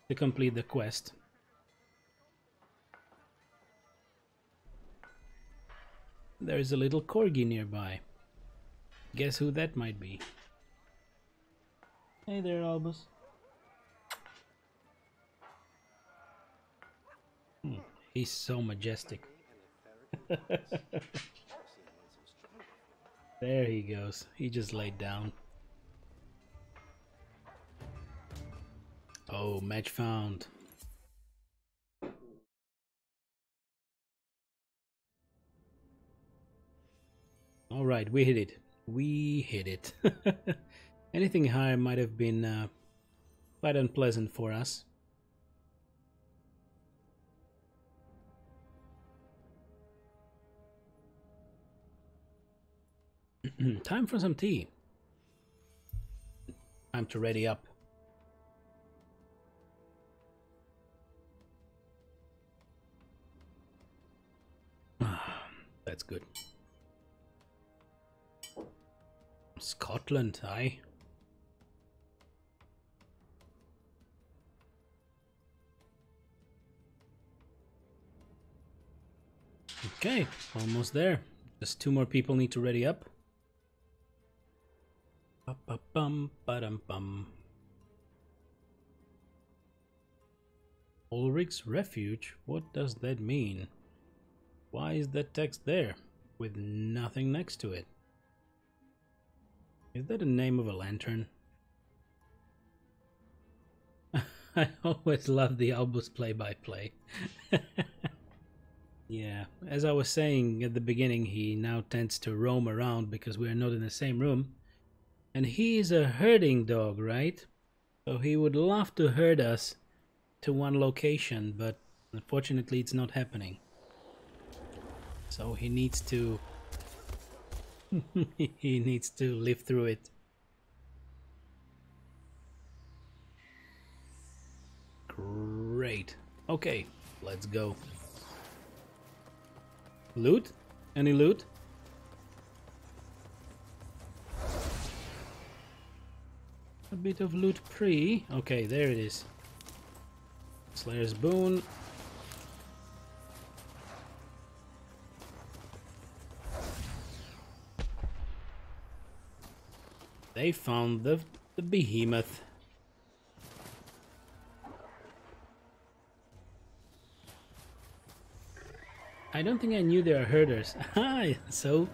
to complete the quest. There's a little corgi nearby. Guess who that might be? Hey there, Albus. He's so majestic. There he goes. He just laid down. Oh, match found. All right, we hit it. We hit it. Anything higher might have been quite unpleasant for us. Time for some tea. Time to ready up. That's good. Scotland, aye. Okay, almost there. Just 2 more people need to ready up. Ba-ba-bum-ba-dum-bum. Ulrich's Refuge? What does that mean? Why is that text there with nothing next to it? Is that the name of a lantern? I always love the Albus play-by-play. Yeah, as I was saying at the beginning, he now tends to roam around because we are not in the same room. And he is a herding dog, right? So he would love to herd us to one location, but unfortunately it's not happening. So he needs to he needs to live through it. Great. Okay, let's go. Loot? Any loot? A bit of loot pre. Okay, there it is. Slayer's Boon. They found the behemoth. I don't think I knew they are herders. So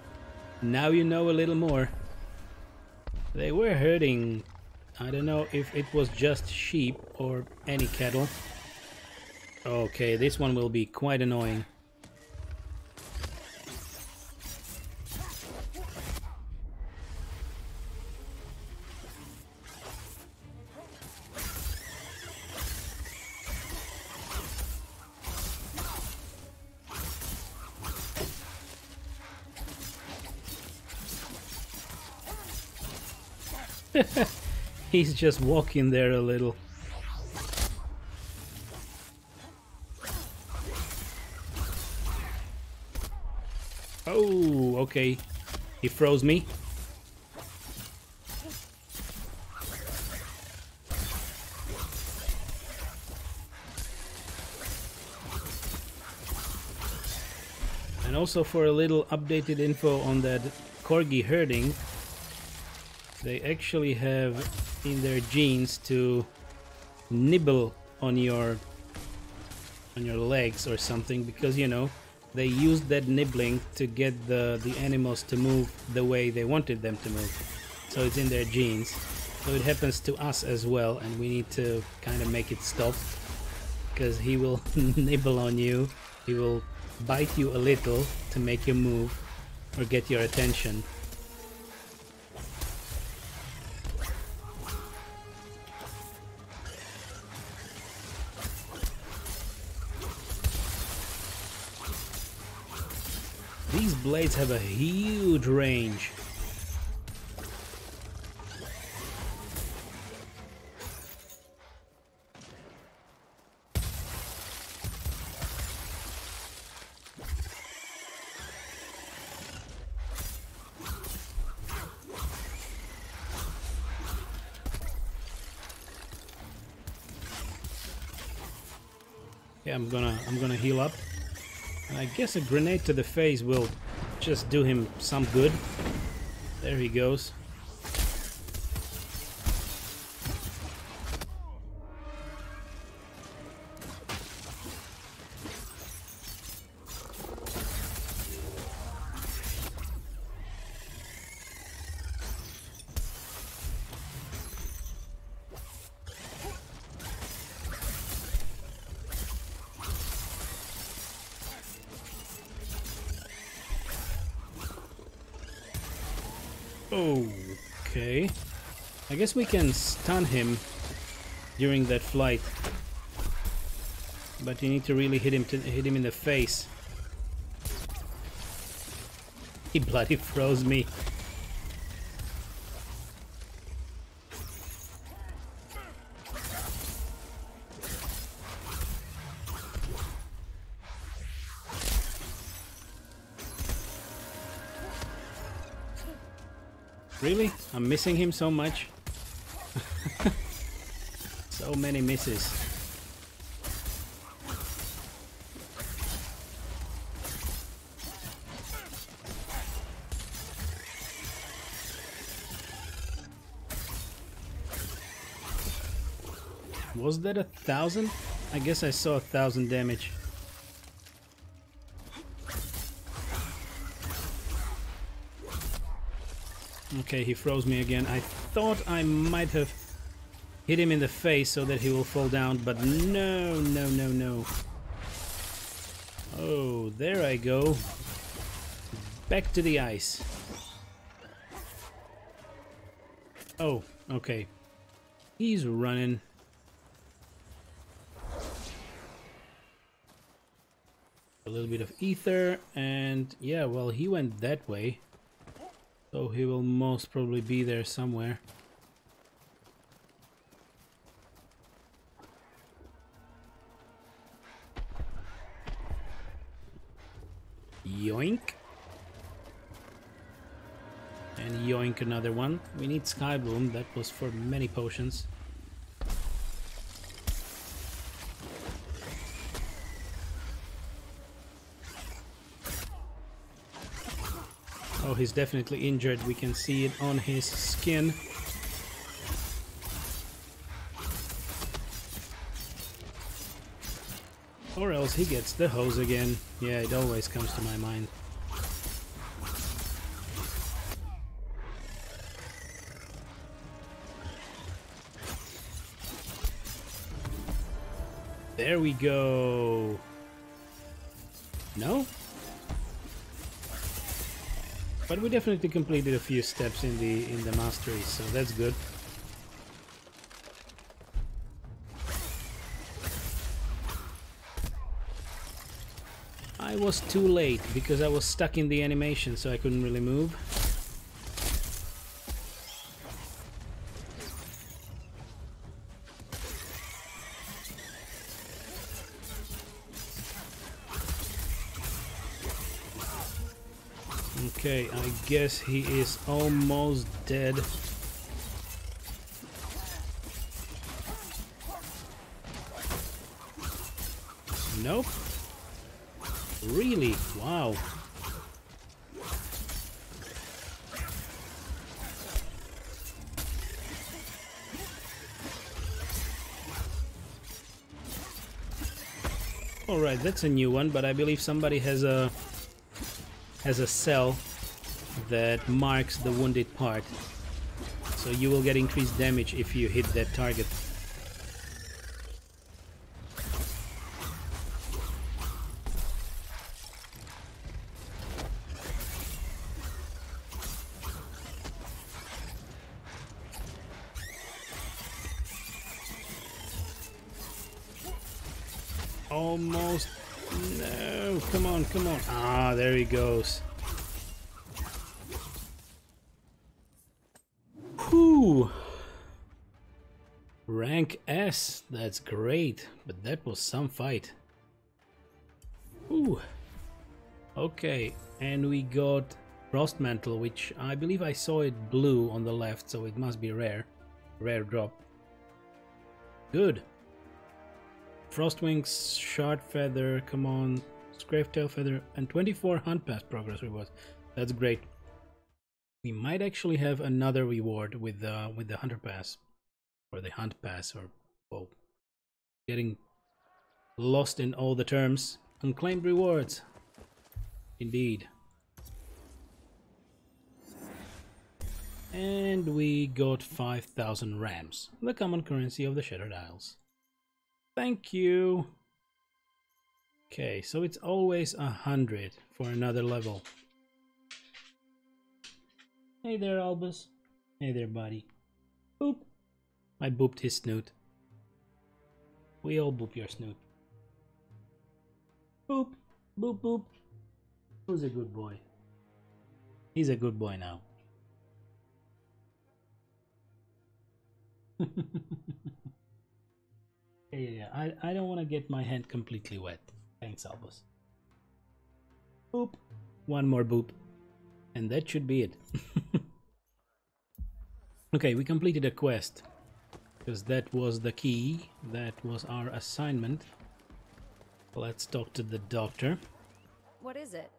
now you know a little more. They were herding. I don't know if it was just sheep or any cattle. Okay, this one will be quite annoying. He's just walking there a little. Oh, okay. He froze me. also for a little updated info on that corgi herding, they actually have in their genes to nibble on your legs or something, because you know they used that nibbling to get the animals to move the way they wanted them to move. So it's in their genes. So it happens to us as well, and we need to kind of make it stop, because he will nibble on you, he will bite you a little to make you move or get your attention. These blades have a huge range. Yeah, I'm gonna heal up. I guess a grenade to the face will just do him some good. There he goes. Okay. I guess we can stun him during that flight. But you need to really hit him in the face. He bloody froze me. Really? I'm missing him so much. So many misses. Was that 1,000? I guess I saw 1,000 damage. Okay, he froze me again. I thought I might have hit him in the face so that he will fall down, but no, no, no, no. Oh, there I go. Back to the ice. Oh, okay. He's running. A little bit of ether, and yeah, well, he went that way. So he will most probably be there somewhere. Yoink. And yoink another one. We need Sky Bloom. That was for many potions. Oh, he's definitely injured. We can see it on his skin. Or else he gets the hose again. Yeah, it always comes to my mind. There we go. No? But we definitely completed a few steps in the mastery, so that's good. I was too late because I was stuck in the animation, so I couldn't really move. Okay, I guess he is almost dead. Nope. Really? Wow. All right, that's a new one, but I believe somebody has a cell that marks the wounded part. So you will get increased damage if you hit that target. Almost. No, come on, come on. Ah, there he goes. Whew. Rank S, that's great, but that was some fight. Ooh. Okay, and we got Frost Mantle, which I believe I saw it blue on the left, so it must be rare. Rare drop. Good. Frostwings, Shard Feather, come on, Scrapetail Feather, and 24 Hunt Pass progress rewards. That's great. We might actually have another reward with the Hunter Pass, or the Hunt Pass, or both. Getting lost in all the terms. Unclaimed rewards. Indeed. And we got 5,000 rams, the common currency of the Shattered Isles. Thank you. Okay, so it's always 100 for another level. Hey there, Albus. Hey there, buddy. Boop. I booped his snoot. We all boop your snoot. Boop. Boop, boop. Who's a good boy? He's a good boy now. Yeah. I don't want to get my hand completely wet. Thanks, Albus. Boop. One more boop. And that should be it. Okay, we completed a quest. Because that was the key. That was our assignment. Let's talk to the doctor. What is it?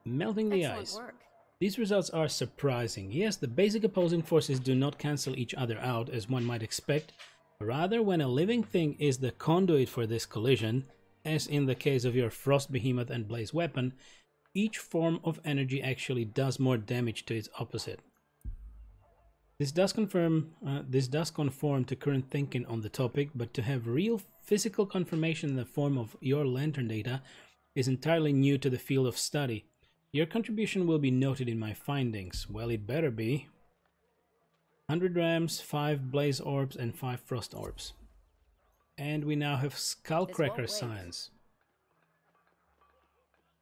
Melting the Excellent ice. work. These results are surprising. Yes, the basic opposing forces do not cancel each other out as one might expect. Rather, when a living thing is the conduit for this collision, as in the case of your Frost Behemoth and Blaze weapon, each form of energy actually does more damage to its opposite. This does conform to current thinking on the topic, but to have real physical confirmation in the form of your lantern data is entirely new to the field of study. Your contribution will be noted in my findings. Well, it better be. 100 rams, 5 blaze orbs, and 5 frost orbs. And we now have Skullcracker science.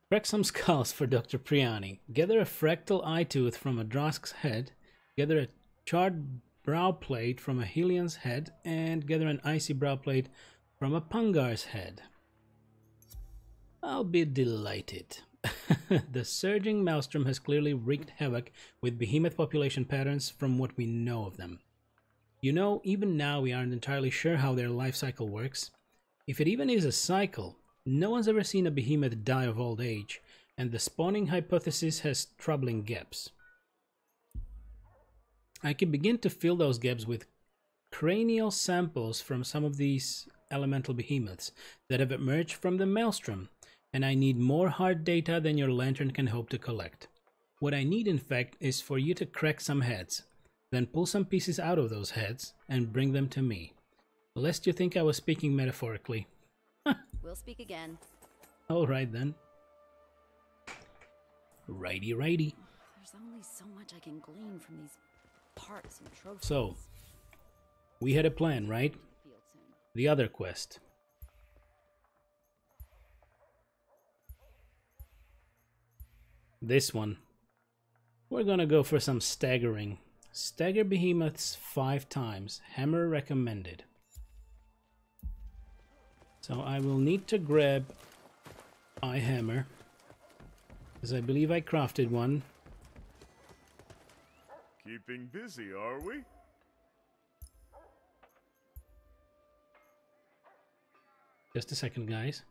Crack some skulls for Dr. Priani. Gather a fractal eye tooth from a Drask's head. Gather a charred brow plate from a Helian's head. And gather an icy brow plate from a Pungar's head. I'll be delighted. The surging maelstrom has clearly wreaked havoc with behemoth population patterns from what we know of them. You know, even now we aren't entirely sure how their life cycle works. If it even is a cycle, no one's ever seen a behemoth die of old age, and the spawning hypothesis has troubling gaps. I can begin to fill those gaps with cranial samples from some of these elemental behemoths that have emerged from the maelstrom, and I need more hard data than your lantern can hope to collect. What I need, in fact, is for you to crack some heads, then pull some pieces out of those heads and bring them to me. Lest you think I was speaking metaphorically. We'll speak again. Alright then. Righty. There's only so much I can glean from these parts and trophies. So, we had a plan, right? Field soon. The other quest. This one. We're gonna go for some staggering. Stagger behemoths 5 times. Hammer recommended. So I will need to grab my hammer, because I believe I crafted one. Keeping busy, are we? Just a second, guys.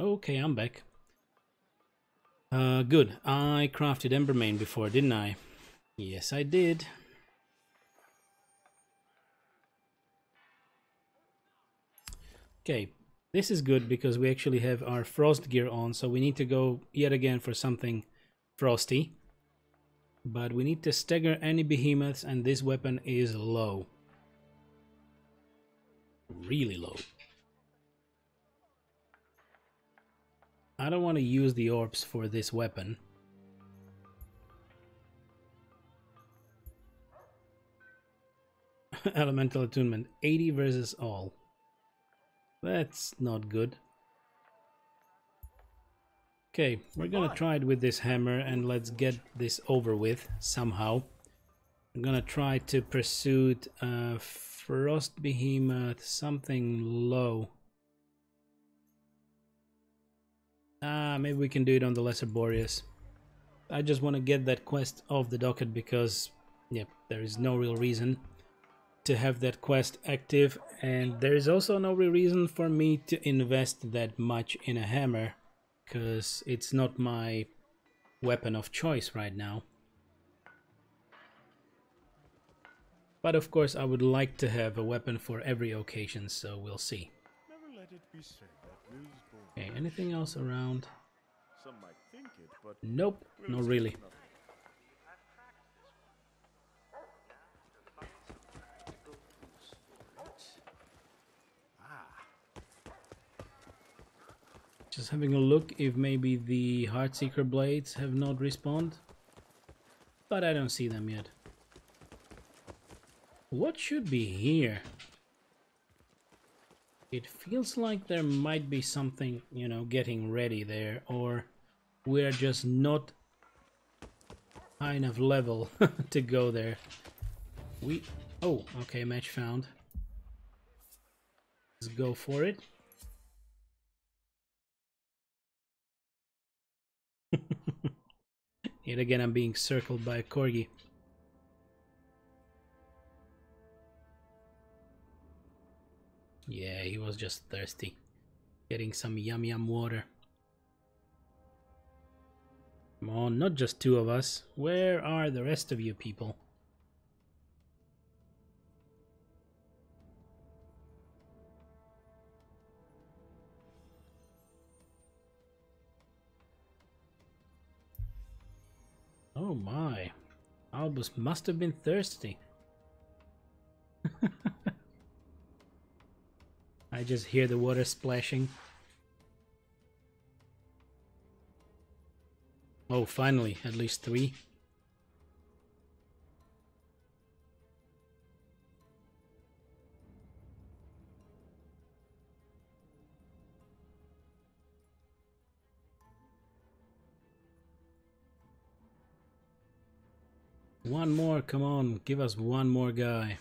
Okay, I'm back. Good. I crafted Embermane before, didn't I? Yes, I did. Okay, this is good because we actually have our frost gear on, so we need to go yet again for something frosty. But we need to stagger any behemoths, and this weapon is low. Really low. I don't want to use the orbs for this weapon. Elemental attunement, 80 versus all. That's not good. Okay, we're gonna try it with this hammer and let's get this over with somehow. I'm gonna try to pursue Frost Behemoth, something low. Maybe we can do it on the Lesser Boreas. I just want to get that quest off the docket because, yep, there is no real reason to have that quest active, and there is also no real reason for me to invest that much in a hammer because it's not my weapon of choice right now. But of course I would like to have a weapon for every occasion, so we'll see. Never let it be said that Liz Bourne. Okay, anything else around? Some might think it, but Nope, not really. Just having a look if maybe the Heartseeker blades have not respawned, but I don't see them yet. What should be here? It feels like there might be something, you know, getting ready there, or we're just not high enough level to go there. Oh, okay, match found. Let's go for it. Yet again, I'm being circled by a corgi. Yeah, he was just thirsty. Getting some yum yum water. Come on, not just two of us. Where are the rest of you people? Oh my. Albus must have been thirsty. I just hear the water splashing. Oh, finally, at least 3. One more, come on, give us one more guy.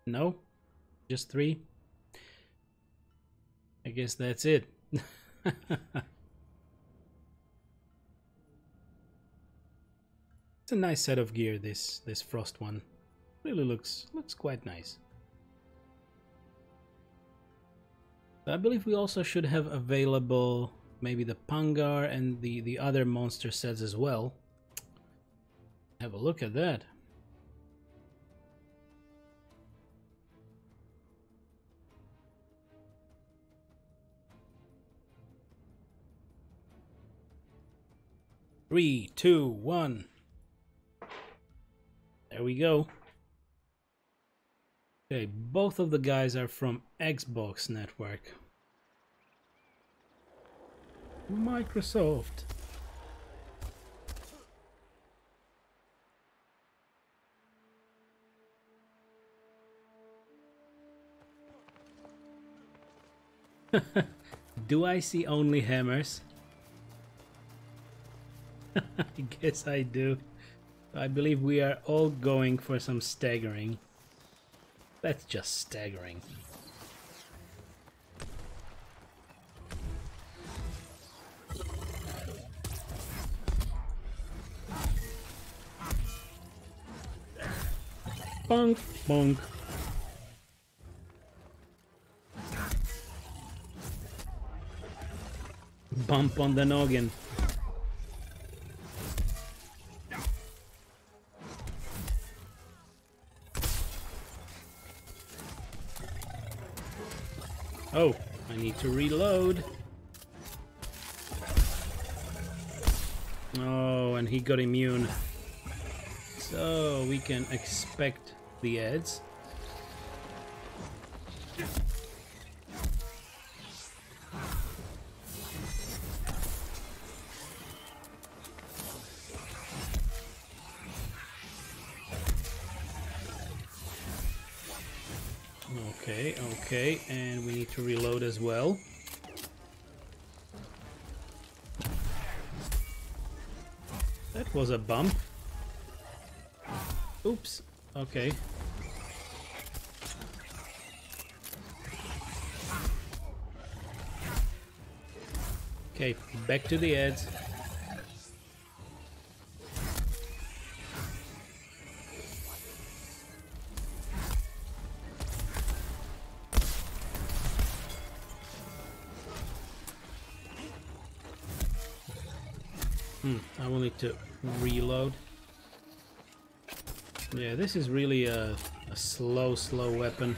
No? Just 3? I guess that's it. It's a nice set of gear, this frost one. Really looks quite nice. I believe we also should have available maybe the Pangar and the other monster sets as well. Have a look at that. Three, two, one. There we go. Okay, both of the guys are from Xbox Network. Microsoft. Do I see only hammers? I guess I do. I believe we are all going for some staggering. That's just staggering. bonk, bonk. Bump on the noggin. Oh, I need to reload. Oh, and he got immune. So we can expect the ads. Okay, okay, and we need to reload as well. That was a bump. Oops, okay. Okay, back to the ads. I will need to reload. Yeah, this is really a slow weapon.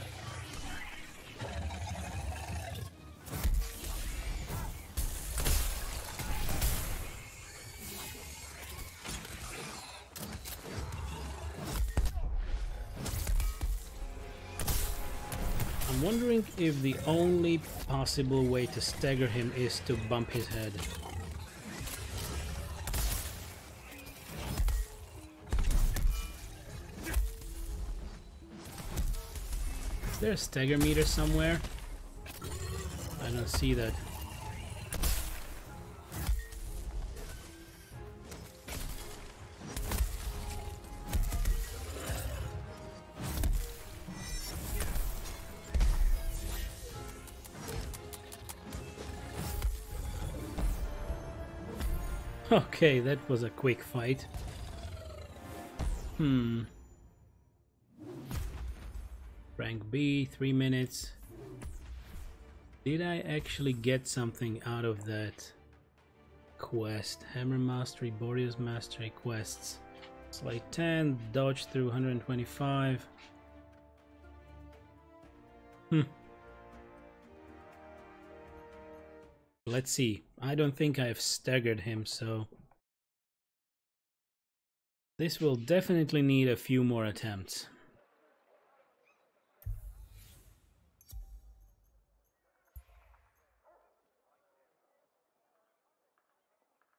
I'm wondering if the only possible way to stagger him is to bump his head. Is there a stagger meter somewhere? I don't see that. Okay, that was a quick fight. Rank B, 3 minutes. Did I actually get something out of that quest? Hammer Mastery, Boreas Mastery quests. Slate 10, dodge through 125. Let's see. I don't think I've staggered him, so this will definitely need a few more attempts.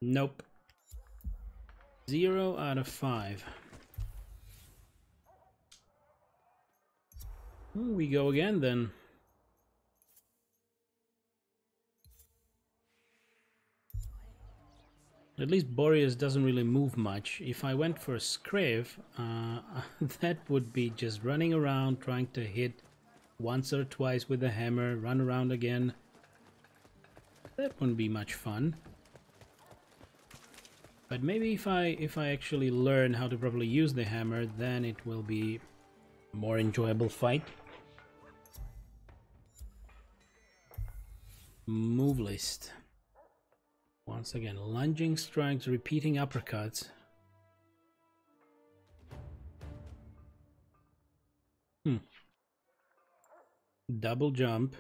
Nope. 0 out of 5. We go again then. At least Boreas doesn't really move much. If I went for a Scriv, that would be just running around trying to hit once or twice with the hammer, run around again. That wouldn't be much fun. But maybe if I actually learn how to properly use the hammer, then it will be a more enjoyable fight. Move list. Once again, lunging strikes, repeating uppercuts. Double jump.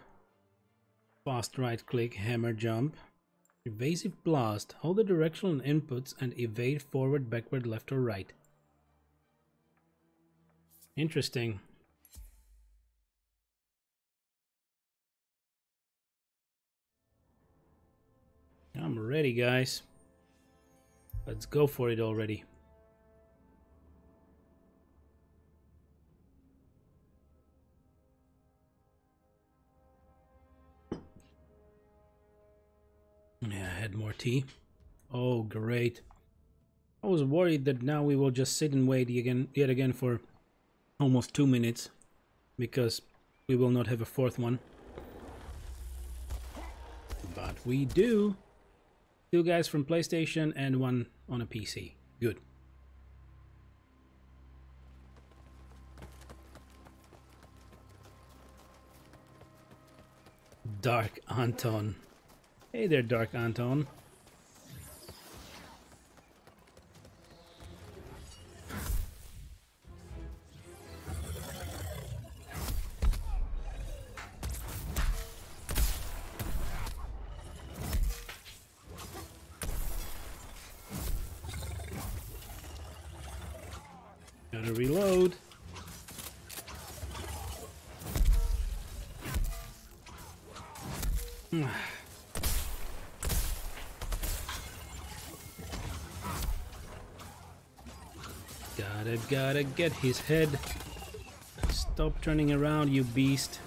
Fast right click, hammer jump. Evasive blast. Hold the directional inputs and evade forward, backward, left or right. Interesting. I'm ready, guys. Let's go for it already. Yeah, I had more tea. Oh, great. I was worried that now we will just sit and wait yet again for almost 2 minutes, because we will not have a fourth one. But we do. 2 guys from PlayStation and 1 on a PC. Good. Dark Anton. Hey there, Dark Anton. Gotta reload. Gotta get his head. Stop turning around, you beast.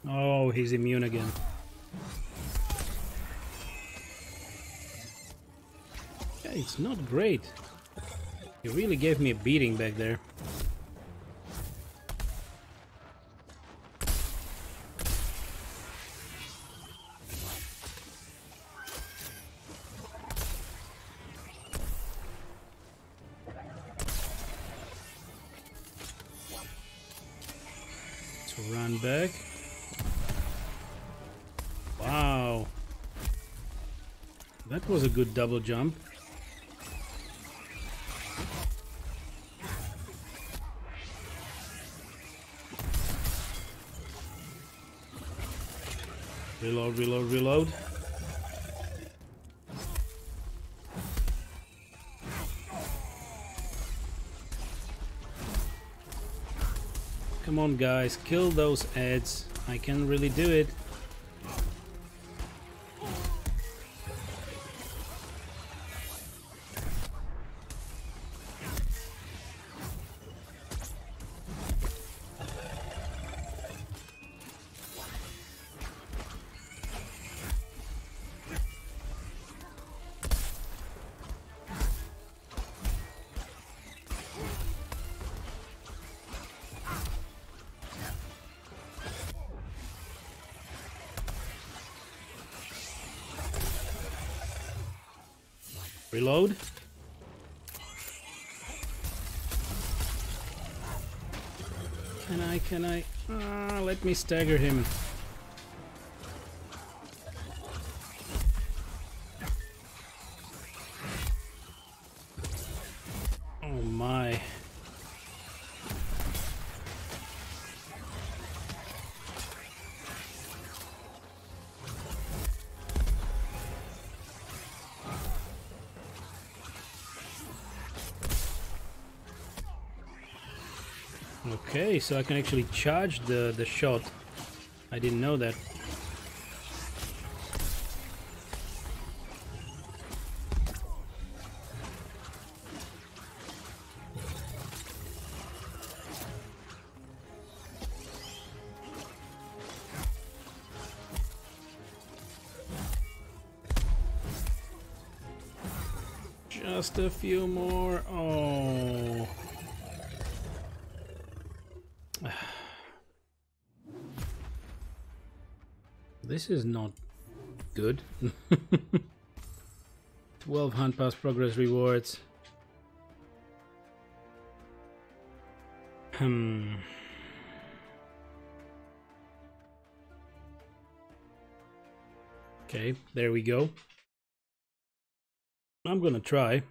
Oh, he's immune again. Yeah, it's not great. He really gave me a beating back there. Let's run back. Wow. That was a good double jump. Reload, reload, reload. Come on, guys, kill those ads. I can really do it. Reload. Can I? Let me stagger him. Oh my. Okay, so I can actually charge the shot. I didn't know that. Just a few more. Oh. This is not good. 12 hunt pass progress rewards. Okay, there we go. I'm gonna try.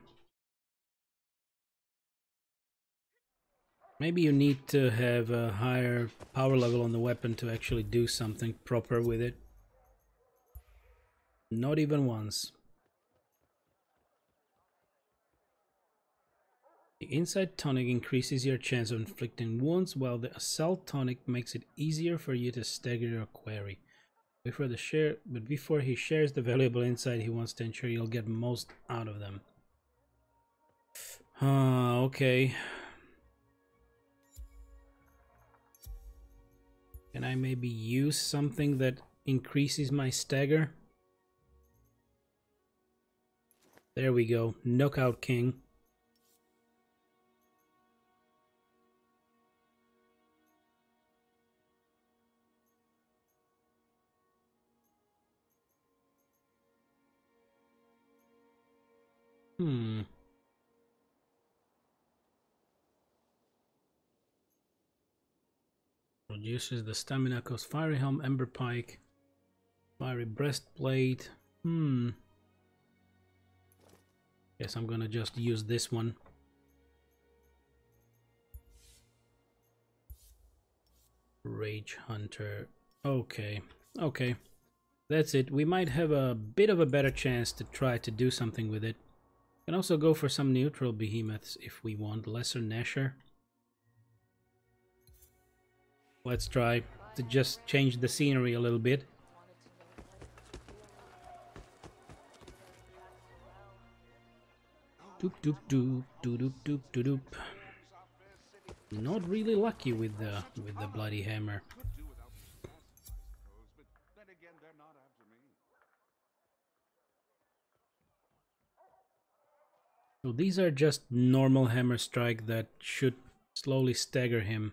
Maybe you need to have a higher power level on the weapon to actually do something proper with it. Not even once. The Insight Tonic increases your chance of inflicting wounds, while the Assault Tonic makes it easier for you to stagger your quarry. Before he shares the valuable insight, he wants to ensure you'll get most out of them. Okay. Can I maybe use something that increases my stagger? There we go. Knockout King. Reduces the stamina cost. Fiery helm, ember pike, fiery breastplate. Guess I'm gonna just use this one. Rage hunter. Okay, okay. That's it. We might have a bit of a better chance to try to do something with it. Can also go for some neutral behemoths if we want. Lesser Gnasher. Let's try to just change the scenery a little bit. Doop doop doop doop doop doop doop doop. Not really lucky with the bloody hammer. So these are just normal hammer strike that should slowly stagger him.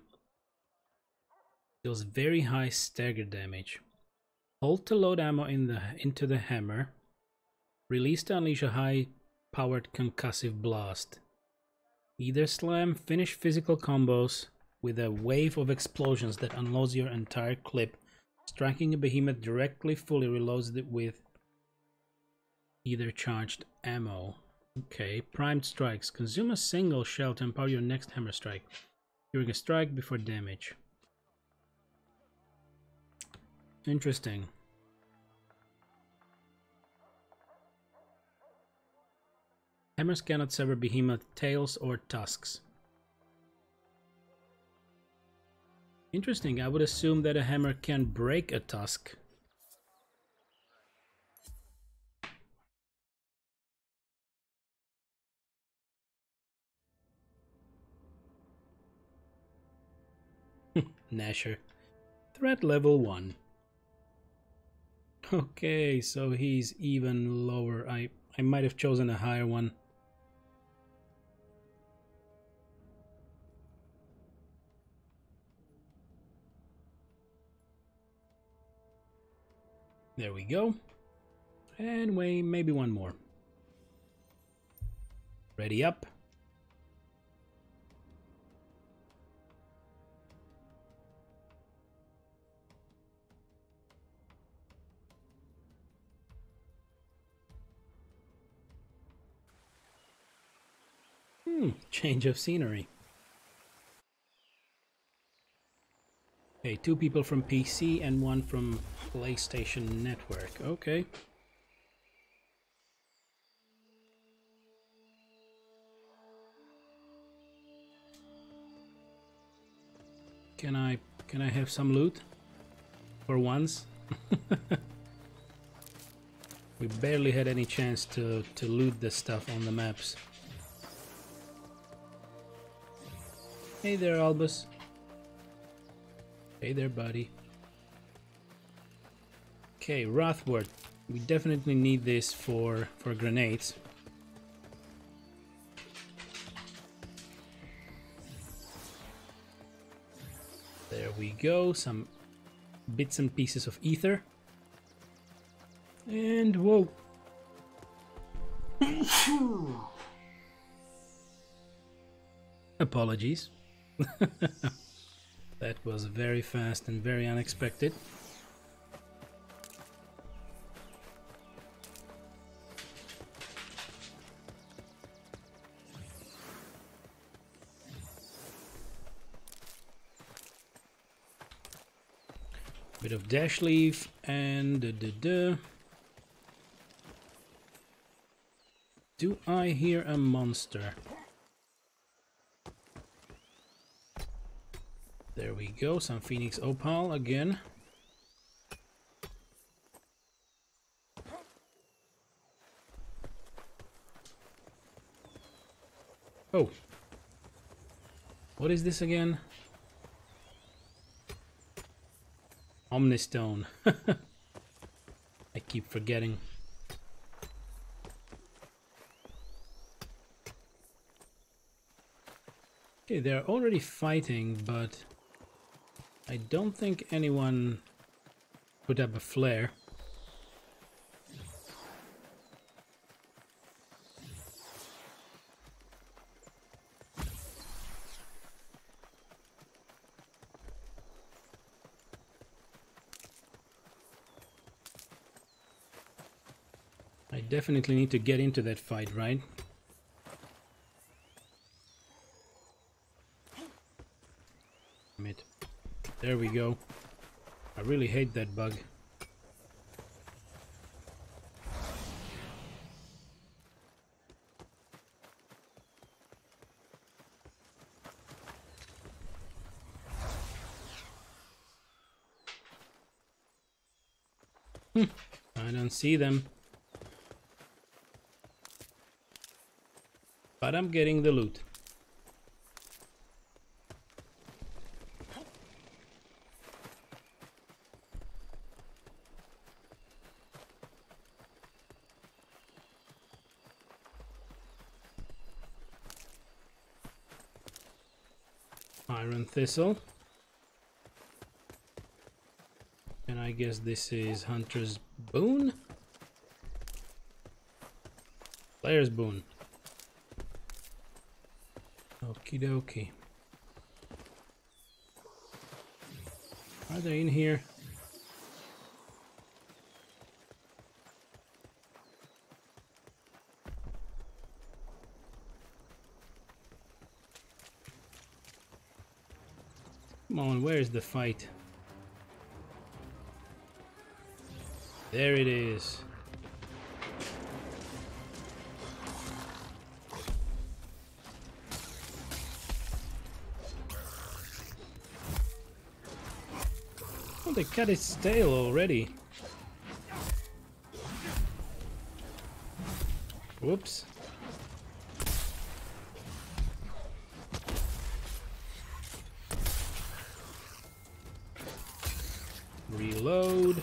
Deals very high stagger damage. Hold to load ammo into the hammer. Release to unleash a high-powered concussive blast. Either slam, finish physical combos with a wave of explosions that unloads your entire clip. Striking a behemoth directly fully reloads it with either charged ammo. Okay, primed strikes. Consume a single shell to empower your next hammer strike. During a strike before damage. Interesting. Hammers cannot sever behemoth tails or tusks. Interesting, I would assume that a hammer can break a tusk. Gnasher. Threat level 1. Okay, so he's even lower. I might have chosen a higher one. There we go. And maybe one more. Ready up. Change of scenery. Okay, 2 people from PC and 1 from PlayStation Network. Okay. Can I have some loot? For once? We barely had any chance to loot the stuff on the maps. Hey there, Albus. Hey there, buddy. Okay, Wrathwort. We definitely need this for grenades. There we go. Some bits and pieces of ether. And whoa. Apologies. That was very fast and very unexpected. Bit of dash leaf and Do I hear a monster? There we go, some Phoenix Opal again. Oh. What is this again? Omnistone. I keep forgetting. Okay, they're already fighting, but I don't think anyone put up a flare. definitely need to get into that fight, right? Damn it. There we go. I really hate that bug. I don't see them. But I'm getting the loot. Iron thistle. And I guess this is Hunter's boon? Player's boon. Okie dokie. Are they in here? Come on, where's the fight? There it is. Oh, they cut its tail already. Whoops. Reload.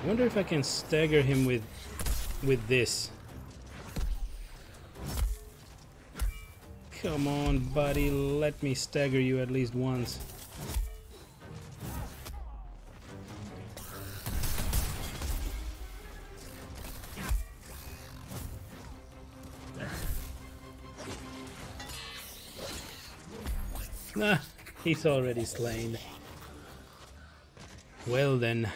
I wonder if I can stagger him with this. Come on, buddy, let me stagger you at least once. Nah, he's already slain. Well then.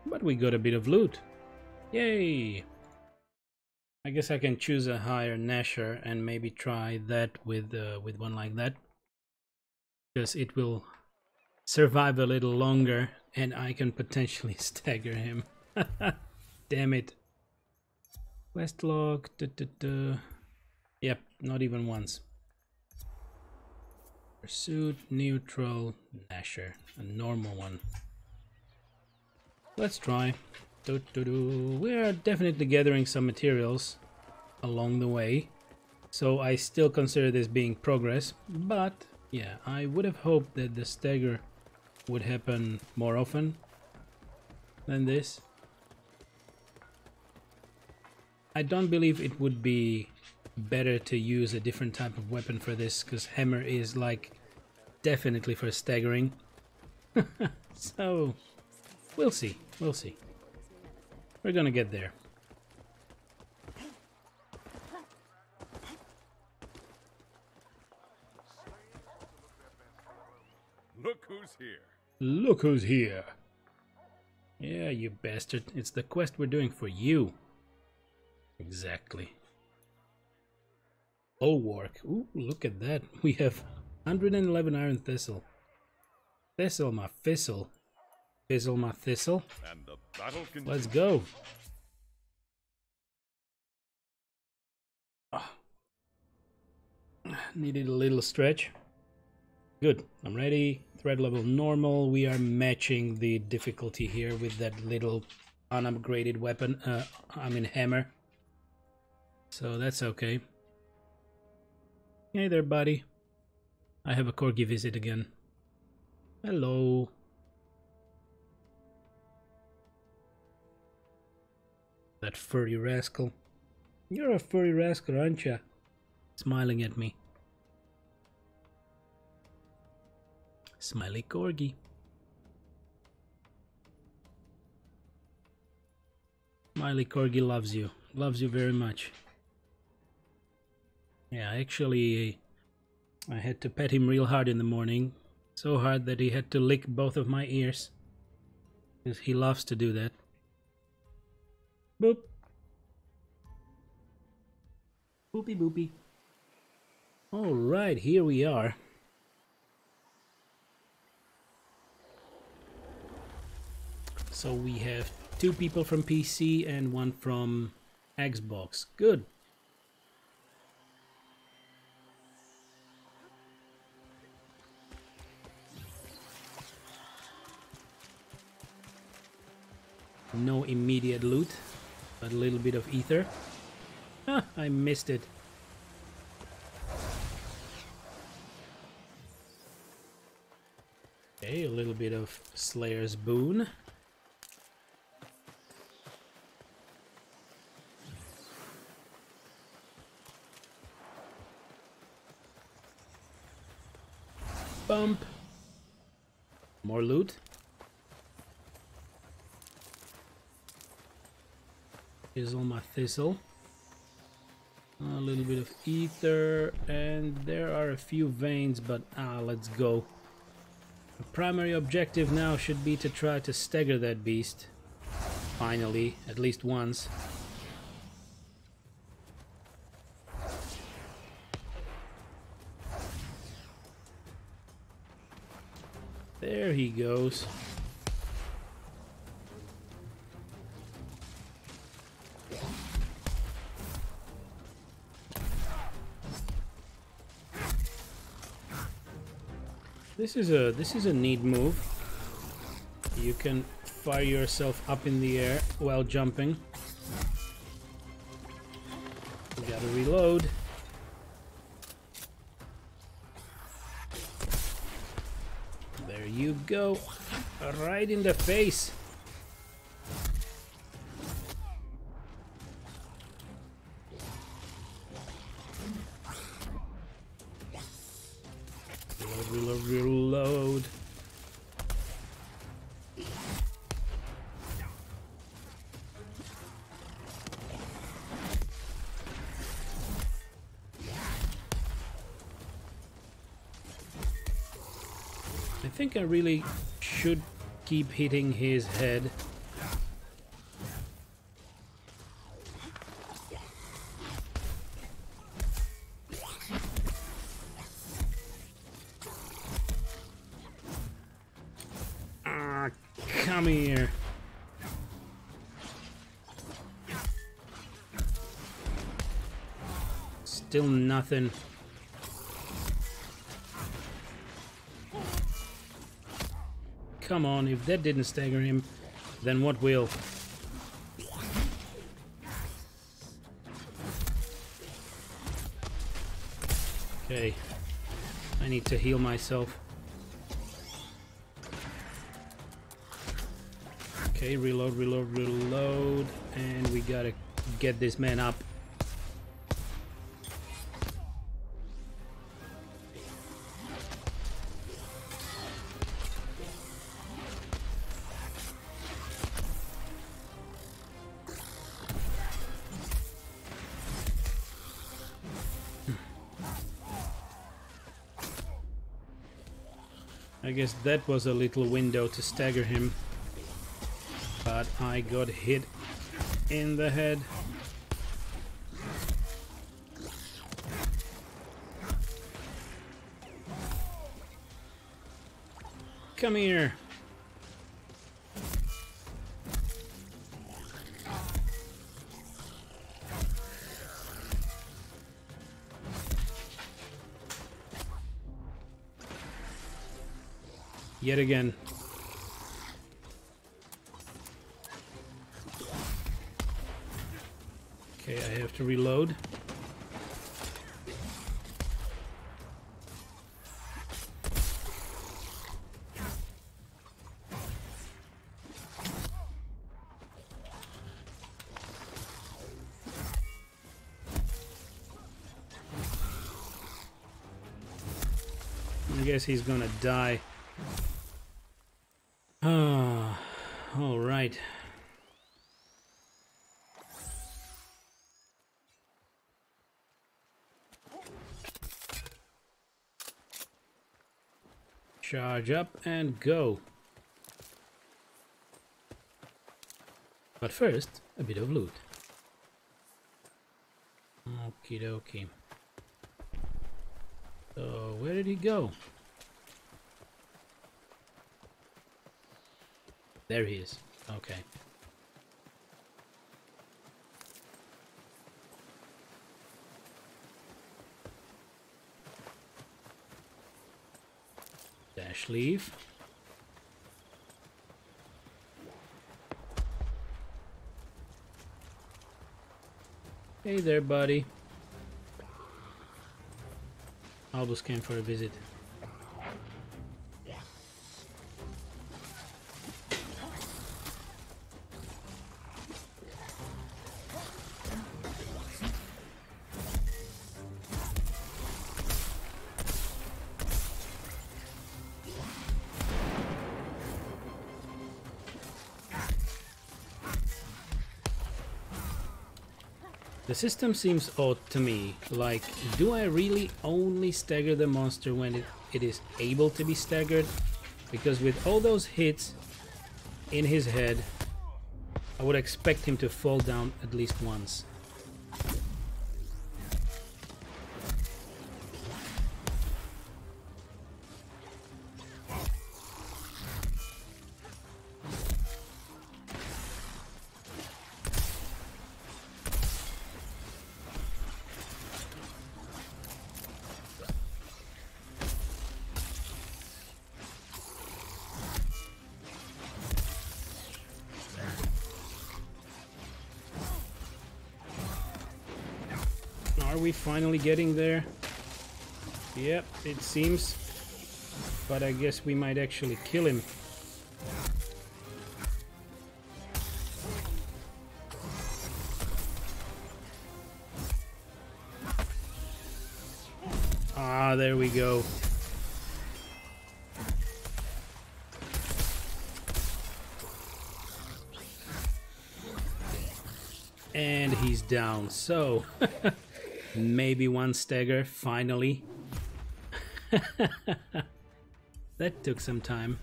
But we got a bit of loot. Yay! I guess I can choose a higher Nasher and maybe try that with one like that, because it will survive a little longer and I can potentially stagger him. Damn it. Quest log. Yep, not even once. Pursuit, neutral, Nasher, a normal one. Let's try. We are definitely gathering some materials along the way, so I still consider this being progress, but yeah, I would have hoped that the stagger would happen more often than this. I don't believe it would be better to use a different type of weapon for this, because hammer is like definitely for staggering. So we'll see, we'll see. We're gonna get there. Look who's here. Look who's here. Yeah, you bastard. It's the quest we're doing for you. Exactly. Bulwark. Ooh, look at that. We have 111 iron thistle. Thistle my thistle. Fizzle my thistle. And the battle continues. Let's go. Oh. Needed a little stretch. Good. I'm ready. Threat level normal. We are matching the difficulty here with that little unupgraded weapon. Hammer. So that's okay. Hey there, buddy. I have a corgi visit again. Hello. That furry rascal. You're a furry rascal, aren't you? Smiling at me. Smiley corgi. Smiley corgi loves you. Loves you very much. Yeah, actually, I had to pet him real hard in the morning. So hard that he had to lick both of my ears. Because he loves to do that. Boop. Boopy boopy. Alright, here we are. So we have 2 people from PC and 1 from Xbox. Good. No immediate loot, but a little bit of ether. Ah, I missed it. Okay, a little bit of Slayer's Boon. Bump. More loot. Here's all my thistle. A little bit of ether, and there are a few veins, but let's go. The primary objective now should be to try to stagger that beast. Finally, at least once. There he goes. This is a neat move. You can fire yourself up in the air while jumping. You gotta reload. There you go. Right in the face. Reload. I think I really should keep hitting his head. Come here. Still nothing. Come on, if that didn't stagger him, then what will? Okay, I need to heal myself. Okay, reload, and we gotta get this man up. I guess that was a little window to stagger him. But I got hit in the head. Come here. Yet again. Okay, I have to reload. I guess he's gonna die. Ah, all right. Charge up and go. But first, a bit of loot. Okie dokie. So, where did he go? There he is. Okay. Dash leave. Hey there, buddy. Albus came for a visit. The system seems odd to me. Like, do I really only stagger the monster when it is able to be staggered? Because with all those hits in his head, I would expect him to fall down at least once. Are we finally getting there? Yep, it seems. But I guess we might actually kill him. Ah, there we go. And he's down, so maybe one stagger, finally. That took some time.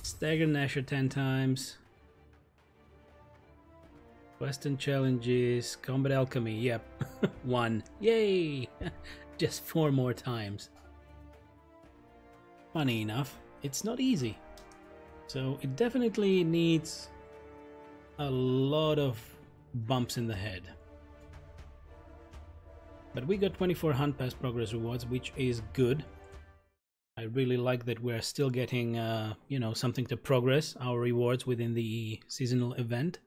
Stagger Nasher 10 times. Western challenges, combat alchemy, yep. 1. Yay! Just 4 more times. Funny enough, it's not easy. So it definitely needs a lot of bumps in the head. But we got 24 Hunt Pass progress rewards, which is good. I really like that we're still getting, you know, something to progress our rewards within the seasonal event.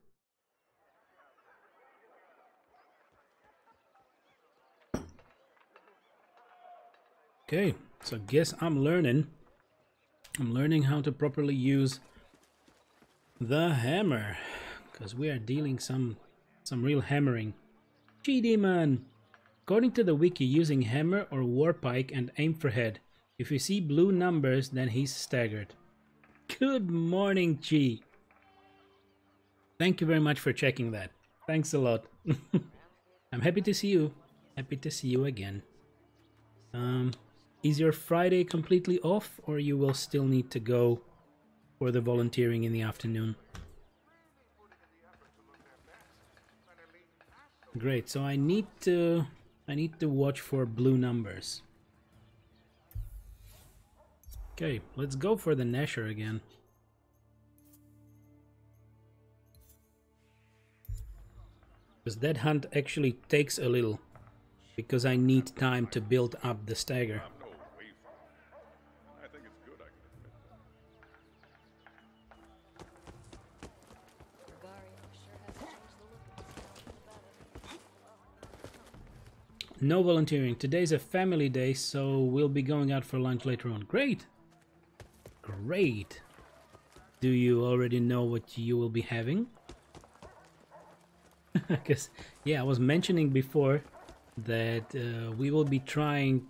Okay, so guess I'm learning how to properly use the hammer, because we are dealing some real hammering. G-Demon! According to the wiki, using hammer or war pike and aim for head. If you see blue numbers, then he's staggered. Good morning, Chi. Thank you very much for checking that. Thanks a lot. I'm happy to see you. Happy to see you again. Is your Friday completely off, or you will still need to go for the volunteering in the afternoon? Great, so I need to watch for blue numbers. Okay, let's go for the Nasher again. Because that hunt actually takes a little, because I need time to build up the stagger. No volunteering. Today's a family day, so we'll be going out for lunch later on. Great! Great! Do you already know what you will be having? Because, yeah, I was mentioning before that we will be trying,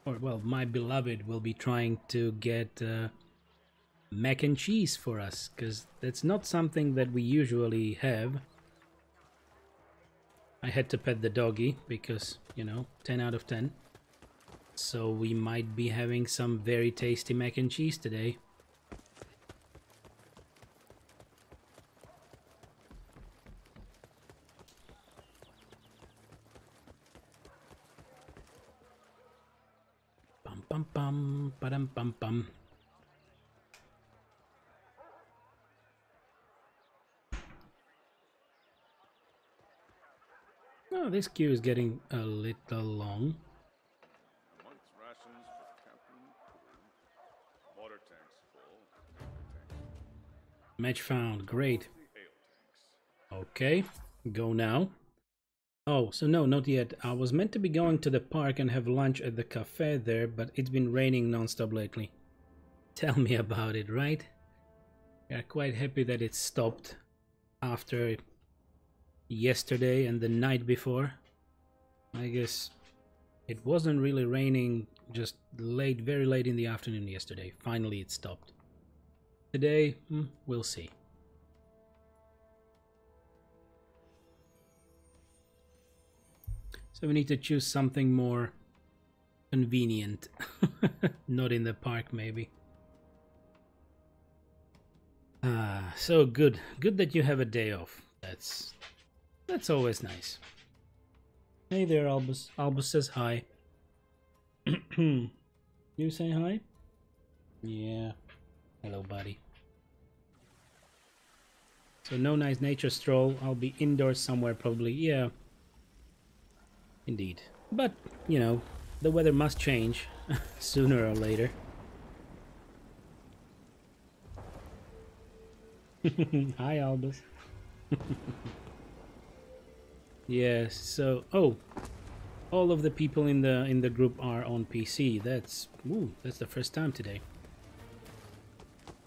or well, my beloved will be trying to get mac and cheese for us, because that's not something that we usually have. I had to pet the doggy because, you know, 10 out of 10. So we might be having some very tasty mac and cheese today. Pum pum pum, padam pum pum. Oh, this queue is getting a little long. Month's rations for Captain Crew. Water tanks full. Match found. Great. The ale tanks. Okay, go now. Oh, so no, not yet. I was meant to be going to the park and have lunch at the cafe there, but it's been raining non-stop lately. Tell me about it, right? We are quite happy that it stopped after yesterday and the night before. I guess it wasn't really raining, just late, very late in the afternoon yesterday. Finally it stopped. Today, we'll see. So we need to choose something more convenient. Not in the park, maybe. So good. Good that you have a day off. That's always nice. Hey there, Albus. Albus says hi. You say hi? Yeah. Hello, buddy. So no nice nature stroll. I'll be indoors somewhere probably. Yeah. Indeed. But, you know, the weather must change sooner or later. Hi, Albus. Yes, so all of the people in the group are on PC. That's the first time today.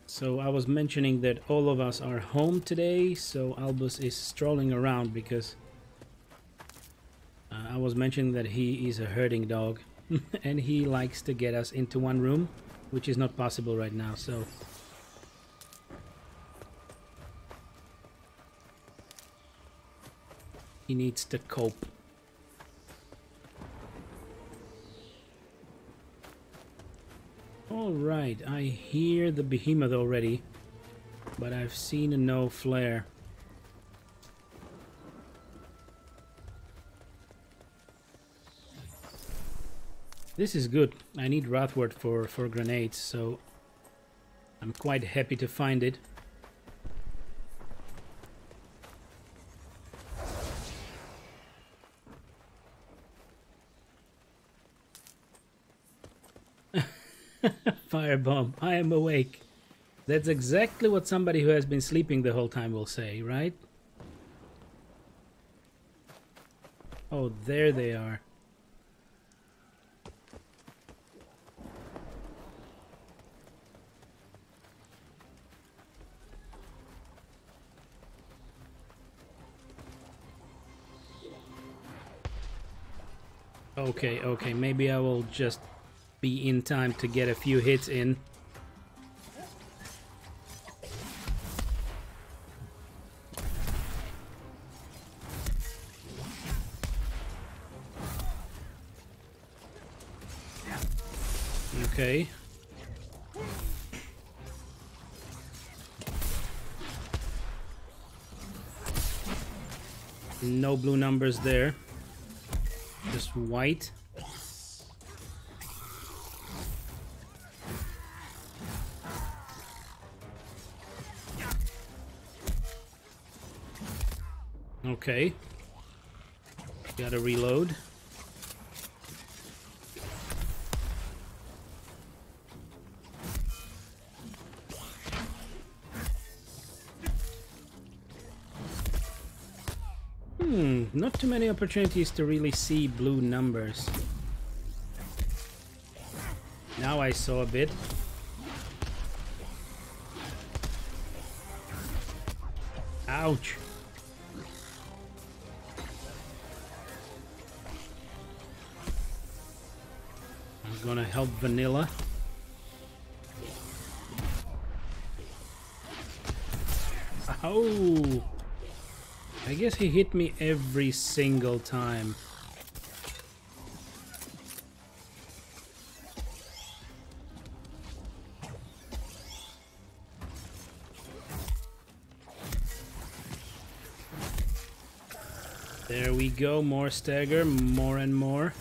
So I was mentioning that all of us are home today, so Albus is strolling around because I was mentioning that he is a herding dog and he likes to get us into one room, which is not possible right now, so he needs to cope. Alright, I hear the behemoth already, but I've seen no flare. This is good. I need Wrathwort for grenades, so I'm quite happy to find it. Firebomb, I am awake. That's exactly what somebody who has been sleeping the whole time will say, right? Oh, there they are. Okay, maybe I will just be in time to get a few hits in. Okay. No blue numbers there. Just white. Okay. Gotta reload. Not too many opportunities to really see blue numbers. Now I saw a bit. Ouch. I'm gonna help Vanilla. Oh! I guess he hit me every single time. There we go, more stagger, more and more.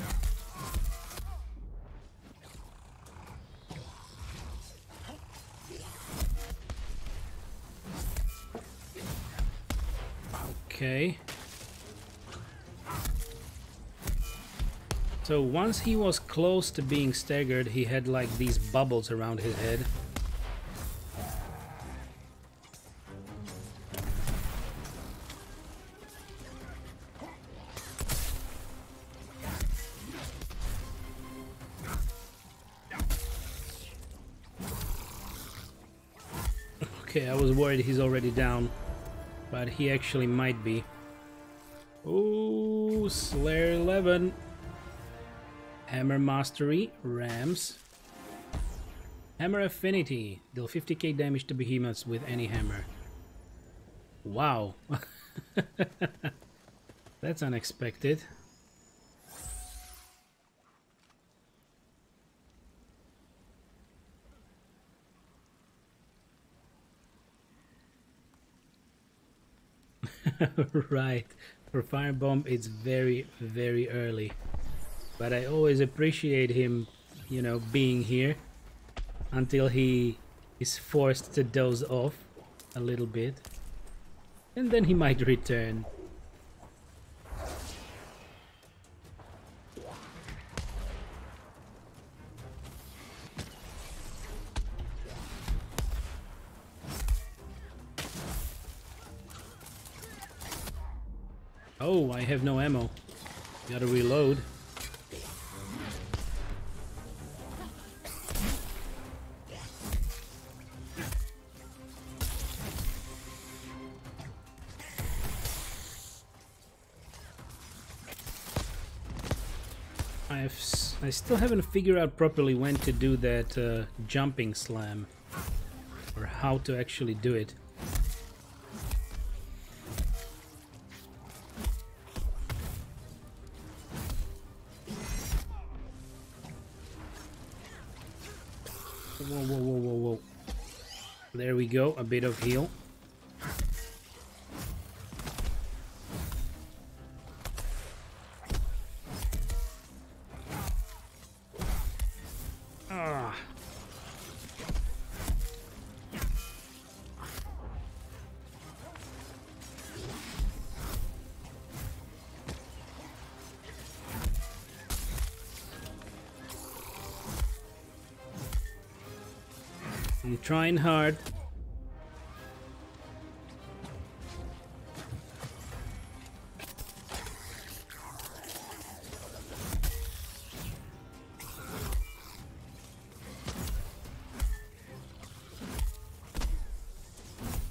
Okay. So once he was close to being staggered, he had like these bubbles around his head. Okay, I was worried he's already down, but he actually might be. Ooh, Slayer 11. Hammer Mastery, Rams. Hammer Affinity, deal 50k damage to behemoths with any hammer. Wow. That's unexpected. Right, for Firebomb it's very, very early. But I always appreciate him, you know, being here until he is forced to doze off a little bit. And then he might return. Oh, I have no ammo. Gotta reload. I still haven't figured out properly when to do that jumping slam, or how to actually do it. Whoa, whoa, whoa, whoa, whoa. There we go, a bit of heal. Ah. I'm trying hard.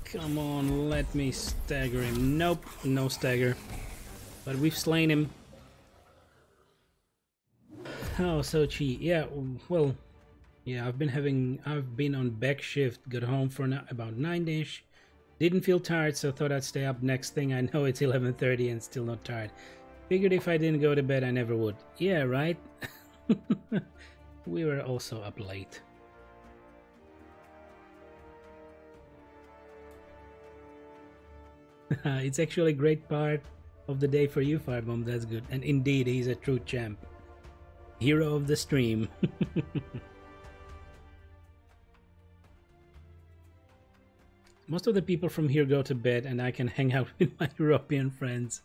Come on, let me stagger him. Nope, no stagger. But we've slain him. Oh, so cheap. Yeah, well, yeah, I've been on back shift, got home for about 9-ish. Didn't feel tired, so thought I'd stay up. Next thing I know, it's 11:30 and still not tired. Figured if I didn't go to bed, I never would. Yeah, right? We were also up late. It's actually a great part of the day for you, Firebomb. That's good. And indeed, he's a true champ. Hero of the stream. Most of the people from here go to bed and I can hang out with my European friends.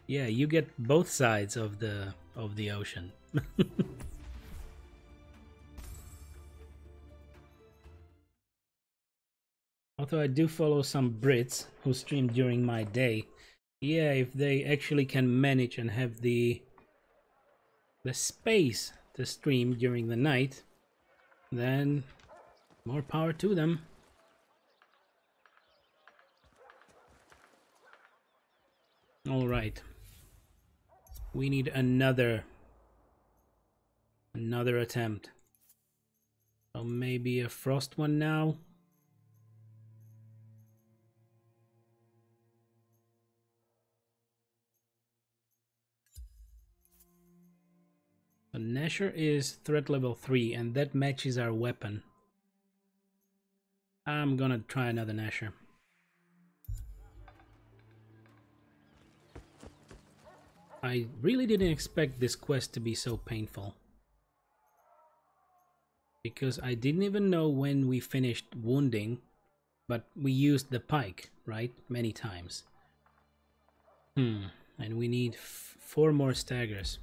Yeah, you get both sides of the ocean. Although I do follow some Brits who stream during my day. Yeah, if they actually can manage and have the space to stream during the night, then more power to them. All right. We need another attempt. So maybe a frost one now. So Nasher is threat level 3 and that matches our weapon. I'm gonna try another Nasher. I really didn't expect this quest to be so painful. Because I didn't even know when we finished wounding, but we used the pike, right? Many times. And we need 4 more staggers.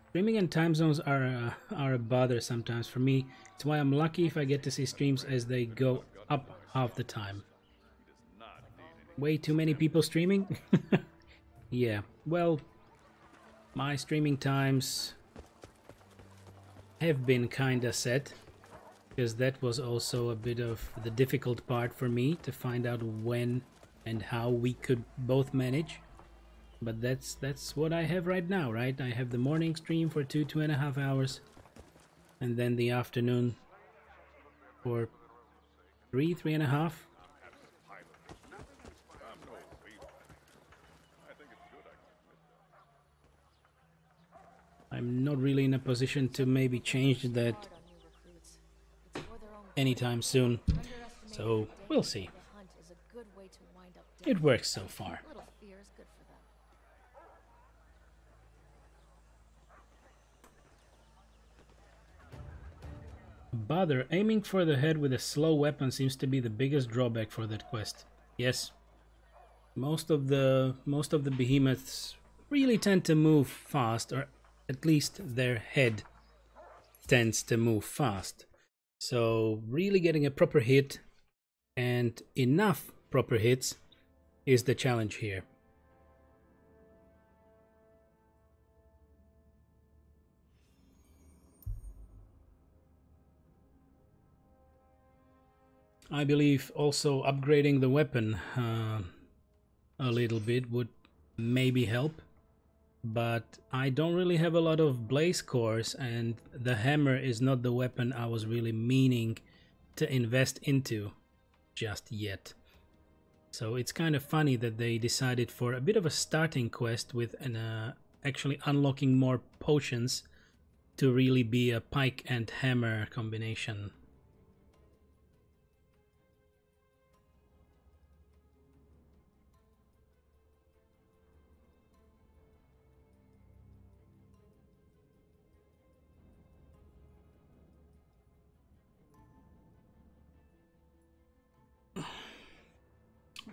Streaming and time zones are a bother sometimes for me. It's why I'm lucky if I get to see streams as they go up half the time. Way too many people streaming? Yeah, well, my streaming times have been kinda set, because that was also a bit of the difficult part for me to find out when and how we could both manage. But that's what I have right now, right? I have the morning stream for 2.5 hours, and then the afternoon for 3.5. I'm not really in a position to maybe change that anytime soon, so we'll see. It works so far. Bother, aiming for the head with a slow weapon seems to be the biggest drawback for that quest. Yes, most of the behemoths really tend to move fast, or at least their head tends to move fast. So really getting a proper hit and enough proper hits is the challenge here. I believe also upgrading the weapon a little bit would maybe help, but I don't really have a lot of blaze cores, and the hammer is not the weapon I was really meaning to invest into just yet. So it's kind of funny that they decided for a bit of a starting quest with an actually unlocking more potions to really be a pike and hammer combination.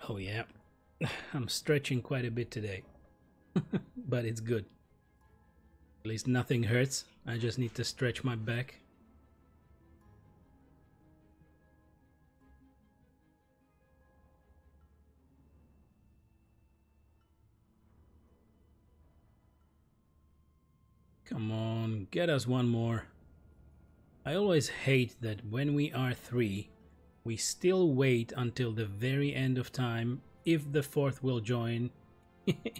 Oh yeah, I'm stretching quite a bit today, but it's good. At least nothing hurts, I just need to stretch my back. Come on, get us one more. I always hate that when we are 3, we still wait until the very end of time if the 4th will join,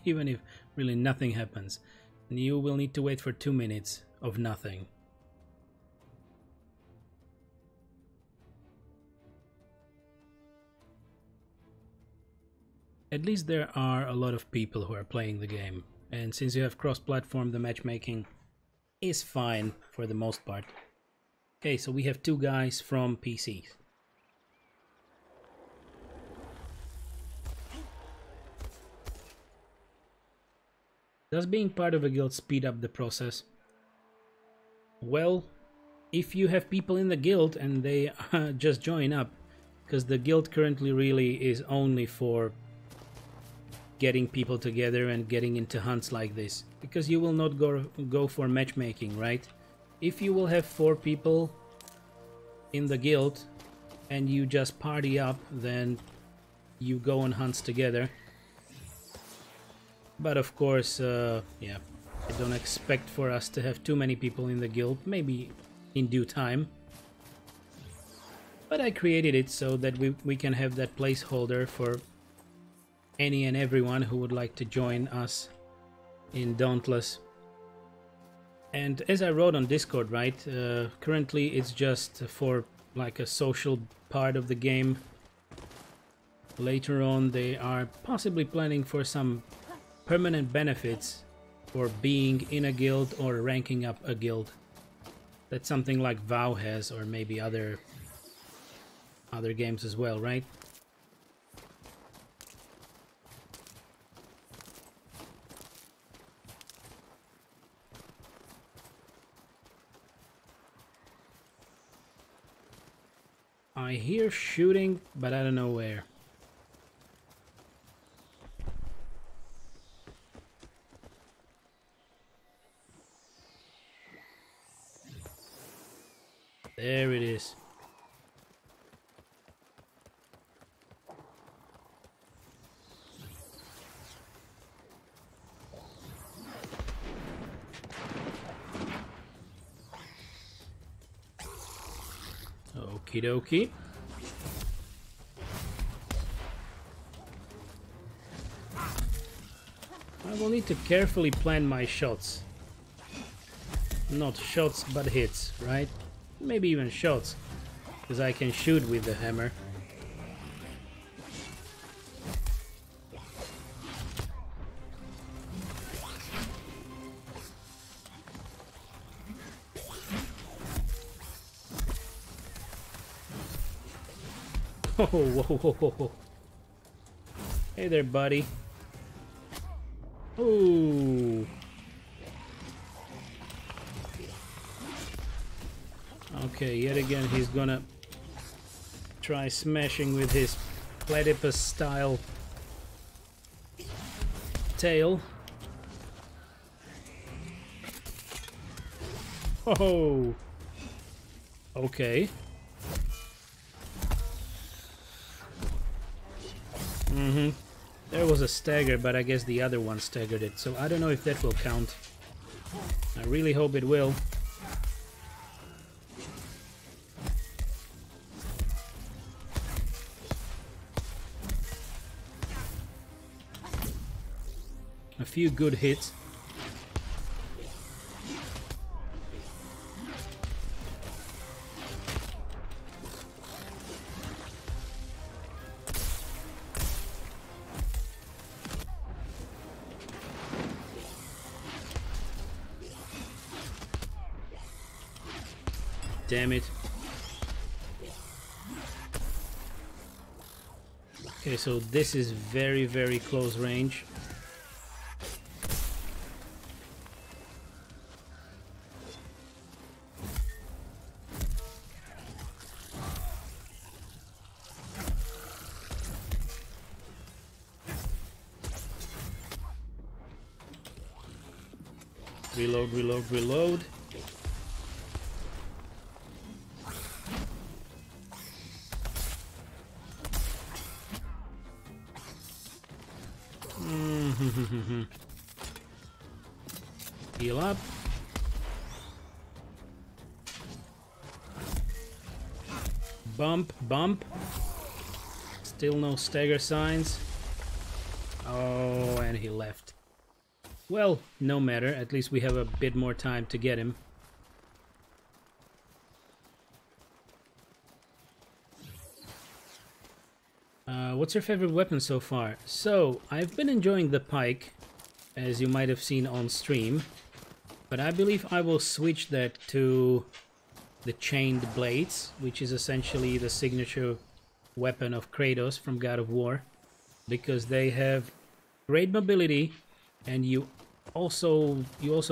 even if really nothing happens. And you will need to wait for 2 minutes of nothing. At least there are a lot of people who are playing the game, and since you have cross-platform, the matchmaking is fine for the most part. Okay, so we have 2 guys from PCs. Does being part of a guild speed up the process? Well, if you have people in the guild and they just join up, because the guild currently really is only for getting people together and getting into hunts like this, because you will not go for matchmaking, right? If you will have 4 people in the guild and you just party up, then you go on hunts together. But of course, yeah, I don't expect for us to have too many people in the guild, maybe in due time. But I created it so that we can have that placeholder for any and everyone who would like to join us in Dauntless. And as I wrote on Discord, right, currently it's just for like a social part of the game. Later on they are possibly planning for some permanent benefits for being in a guild or ranking up a guild. That's something like WoW has, or maybe other games as well, right? I hear shooting, but I don't know where. There it is. Okie dokie. I will need to carefully plan my shots. Not shots, but hits, right? Maybe even shots, because I can shoot with the hammer. Oh, whoa, whoa, whoa, whoa. Hey there, buddy. Ooh. Okay, yet again he's gonna try smashing with his platypus style tail. Oh. Okay. There was a stagger, but I guess the other one staggered it, so I don't know if that will count. I really hope it will. A few good hits. Damn it. Okay, so this is very, very close range. Reload, reload, reload. Heal up. Bump, bump. Still no stagger signs. Oh, and he left. Well, no matter. At least we have a bit more time to get him. What's your favorite weapon so far? So, I've been enjoying the pike, as you might have seen on stream. But I believe I will switch that to the chained blades, which is essentially the signature weapon of Kratos from God of War. Because they have great mobility, and you also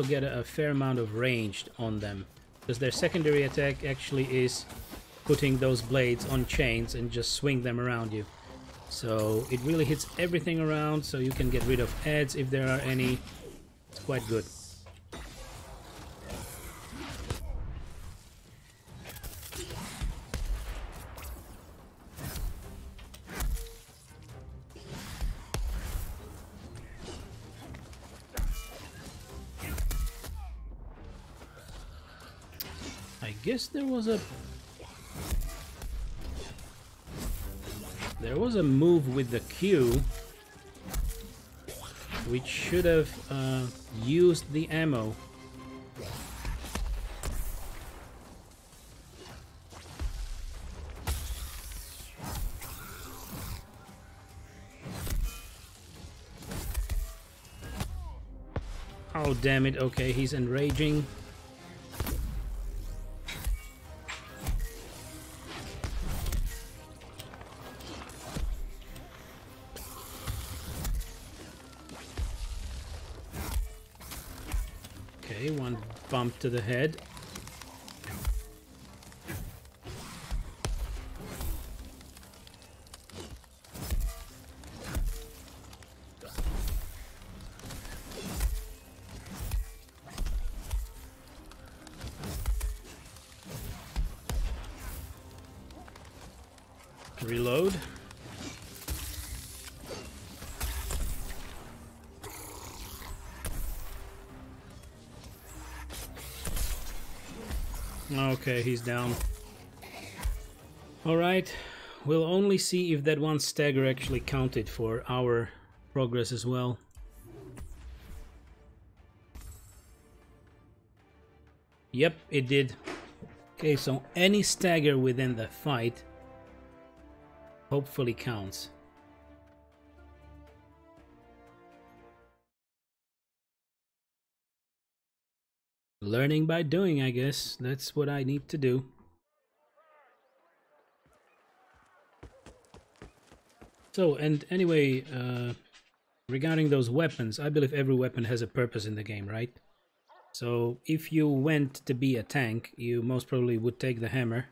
get a fair amount of range on them. Because their secondary attack actually is putting those blades on chains and just swing them around you. So it really hits everything around, so you can get rid of adds if there are any. It's quite good. I guess there was a move with the Q which should have used the ammo. Oh damn it, okay, he's enraging. Okay, one bump to the head. Reload. Okay, he's down. Alright, we'll only see if that one stagger actually counted for our progress as well. Yep, it did. Okay, so any stagger within the fight hopefully counts. Learning by doing, I guess. That's what I need to do. So, and anyway, regarding those weapons, I believe every weapon has a purpose in the game, right? So, if you went to be a tank, you most probably would take the hammer.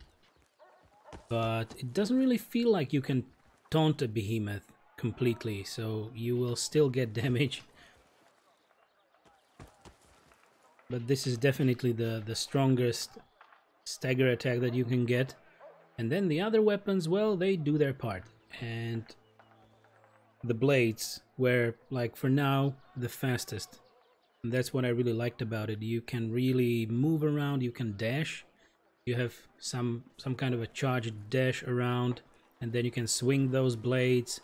But it doesn't really feel like you can taunt a behemoth completely, so you will still get damage. But this is definitely the strongest stagger attack that you can get. And then the other weapons, well, they do their part. And the blades were, like, for now, the fastest. And that's what I really liked about it. You can really move around, you can dash. You have some kind of a charged dash around, and then you can swing those blades.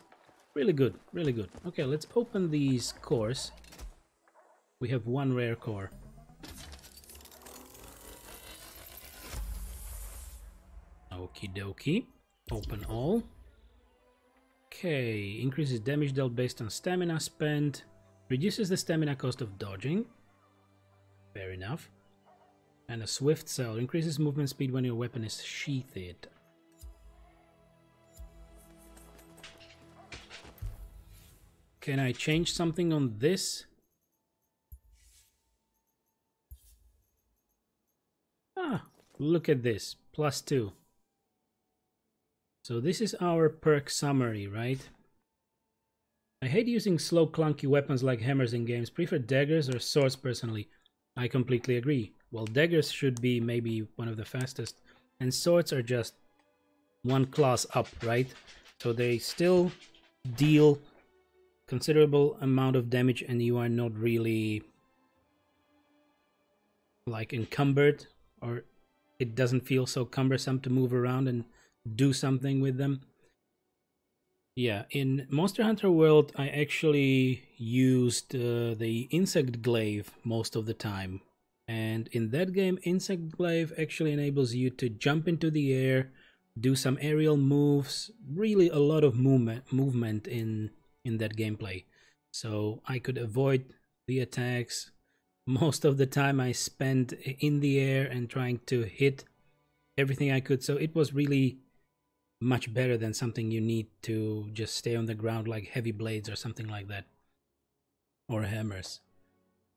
Really good, really good. Okay, let's open these cores. We have one rare core. Okie dokie. Open all. Okay, increases damage dealt based on stamina spent. Reduces the stamina cost of dodging. Fair enough. And a swift cell. Increases movement speed when your weapon is sheathed. Can I change something on this? Ah, look at this. +2. So this is our perk summary, right? I hate using slow, clunky weapons like hammers in games. Prefer daggers or swords personally. I completely agree. Well, daggers should be maybe one of the fastest. And swords are just one class up, right? So they still deal considerable amount of damage and you are not really like encumbered, or it doesn't feel so cumbersome to move around and do something with them. Yeah, in Monster Hunter World, I actually used the Insect Glaive most of the time. And in that game, Insect Glaive actually enables you to jump into the air, do some aerial moves, really a lot of movement in that gameplay. So I could avoid the attacks. Most of the time I spent in the air and trying to hit everything I could. So it was really much better than something you need to just stay on the ground like heavy blades or something like that, or hammers.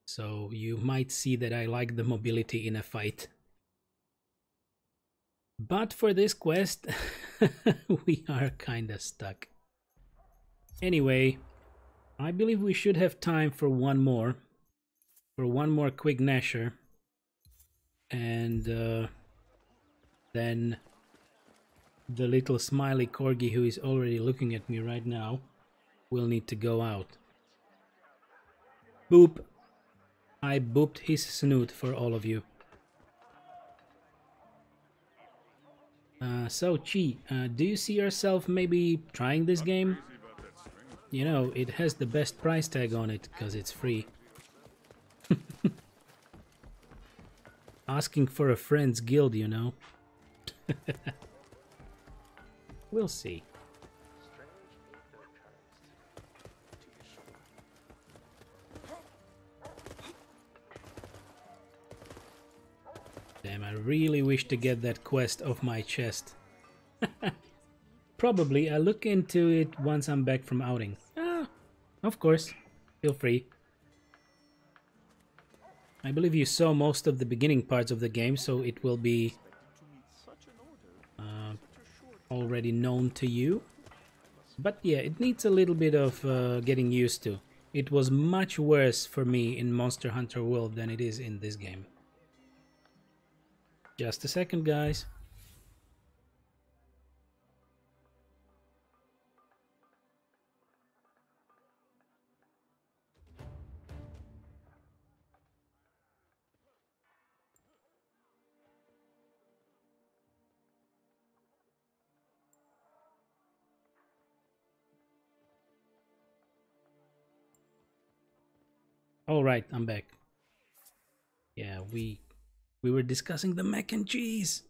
So you might see that I like the mobility in a fight. But for this quest, we are kinda stuck. Anyway, I believe we should have time for one more quick Gnasher, and then the little smiley corgi who is already looking at me right now will need to go out. Boop! I booped his snoot for all of you. So Chi, do you see yourself maybe trying this game? You know, it has the best price tag on it because it's free. Asking for a friend's guild, you know. We'll see. Damn, I really wish to get that quest off my chest. Probably, I'll look into it once I'm back from outing. Ah, of course. Feel free. I believe you saw most of the beginning parts of the game, so it will be already known to you. But yeah, it needs a little bit of getting used to. It was much worse for me in Monster Hunter World than it is in this game. Just a second, guys. All right, I'm back. Yeah, we were discussing the mac and cheese.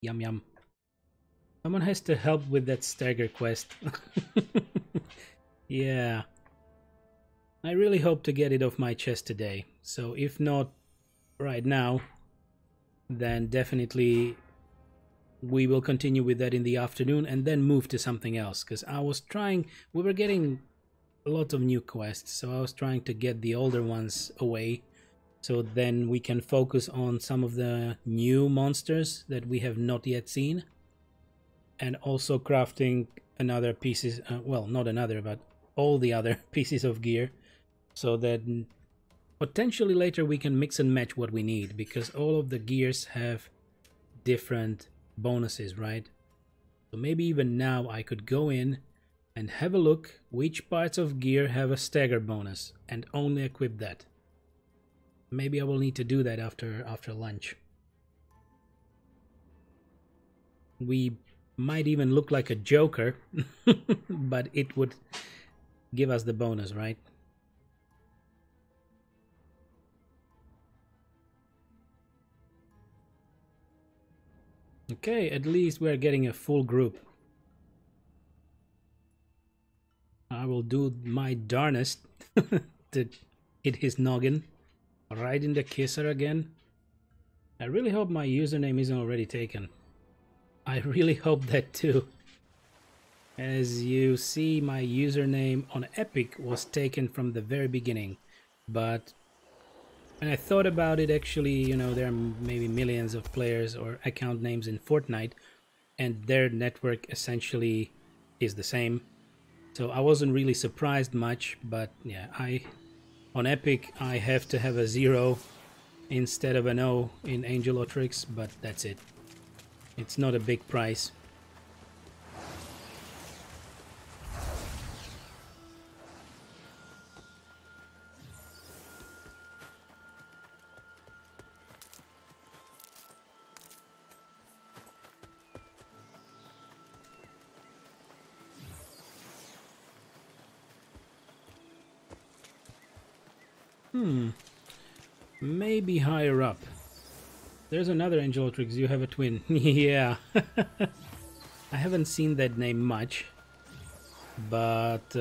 Yum yum. Someone has to help with that stagger quest. Yeah. I really hope to get it off my chest today. So if not right now, then definitely we will continue with that in the afternoon and then move to something else. Because I was trying, we were getting a lot of new quests, so I was trying to get the older ones away. So then we can focus on some of the new monsters that we have not yet seen. And also crafting another pieces, well, not another, but all the other pieces of gear. So that potentially later we can mix and match what we need. Because all of the gears have different bonuses, right? So maybe even now I could go in and have a look which parts of gear have a stagger bonus. And only equip that. Maybe I will need to do that after lunch. We might even look like a joker, but it would give us the bonus, right? Okay, at least we're getting a full group. I will do my darnest to hit his noggin. Right in the kisser again. I really hope my username isn't already taken. I really hope that too. As you see, my username on Epic was taken from the very beginning. But when I thought about it, actually, you know, there are maybe millions of players or account names in Fortnite, and their network essentially is the same. So I wasn't really surprised much, but yeah, on Epic, I have to have a 0 instead of an O in Angelotrix, but that's it. It's not a big price. Maybe higher up. There's another Angelotrix, you have a twin. Yeah. I haven't seen that name much. But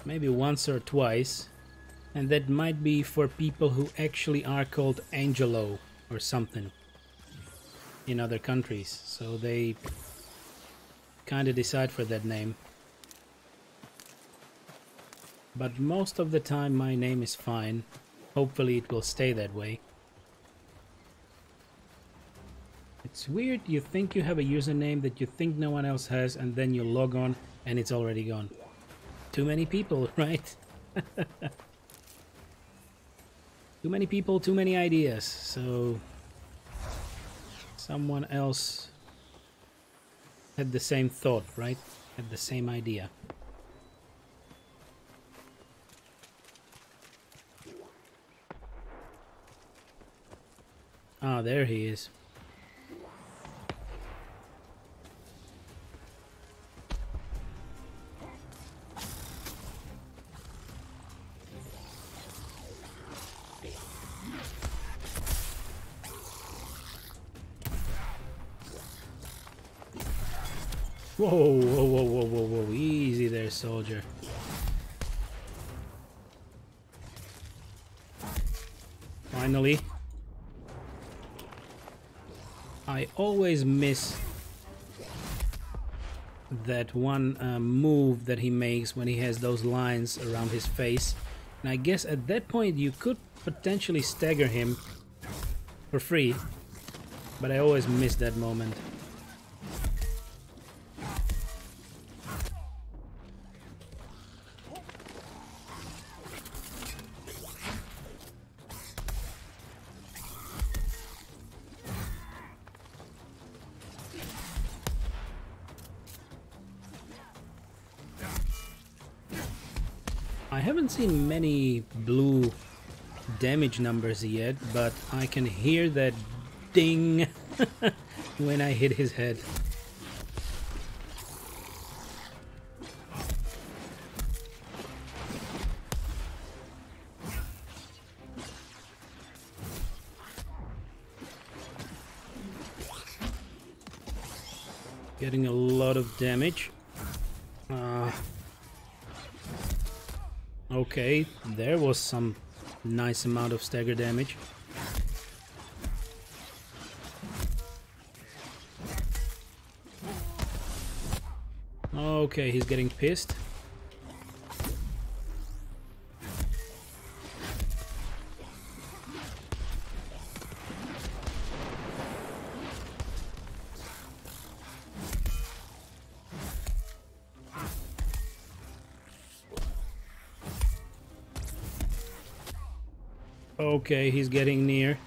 maybe once or twice. And that might be for people who actually are called Angelo or something in other countries. So they kind of decide for that name. But most of the time my name is fine. Hopefully it will stay that way. It's weird, you think you have a username that you think no one else has, and then you log on and it's already gone. Too many people, right? Too many people, too many ideas. So someone else had the same thought, right? Had the same idea. Ah, there he is. Whoa, whoa, whoa, whoa, whoa, whoa. Easy there, soldier. Finally. I always miss that one move that he makes when he has those lines around his face. And I guess at that point you could potentially stagger him for free. But I always miss that moment. I haven't seen many blue damage numbers yet, but I can hear that ding when I hit his head. Getting a lot of damage. Okay, there was some nice amount of stagger damage. Okay, he's getting pissed. Okay, he's getting near.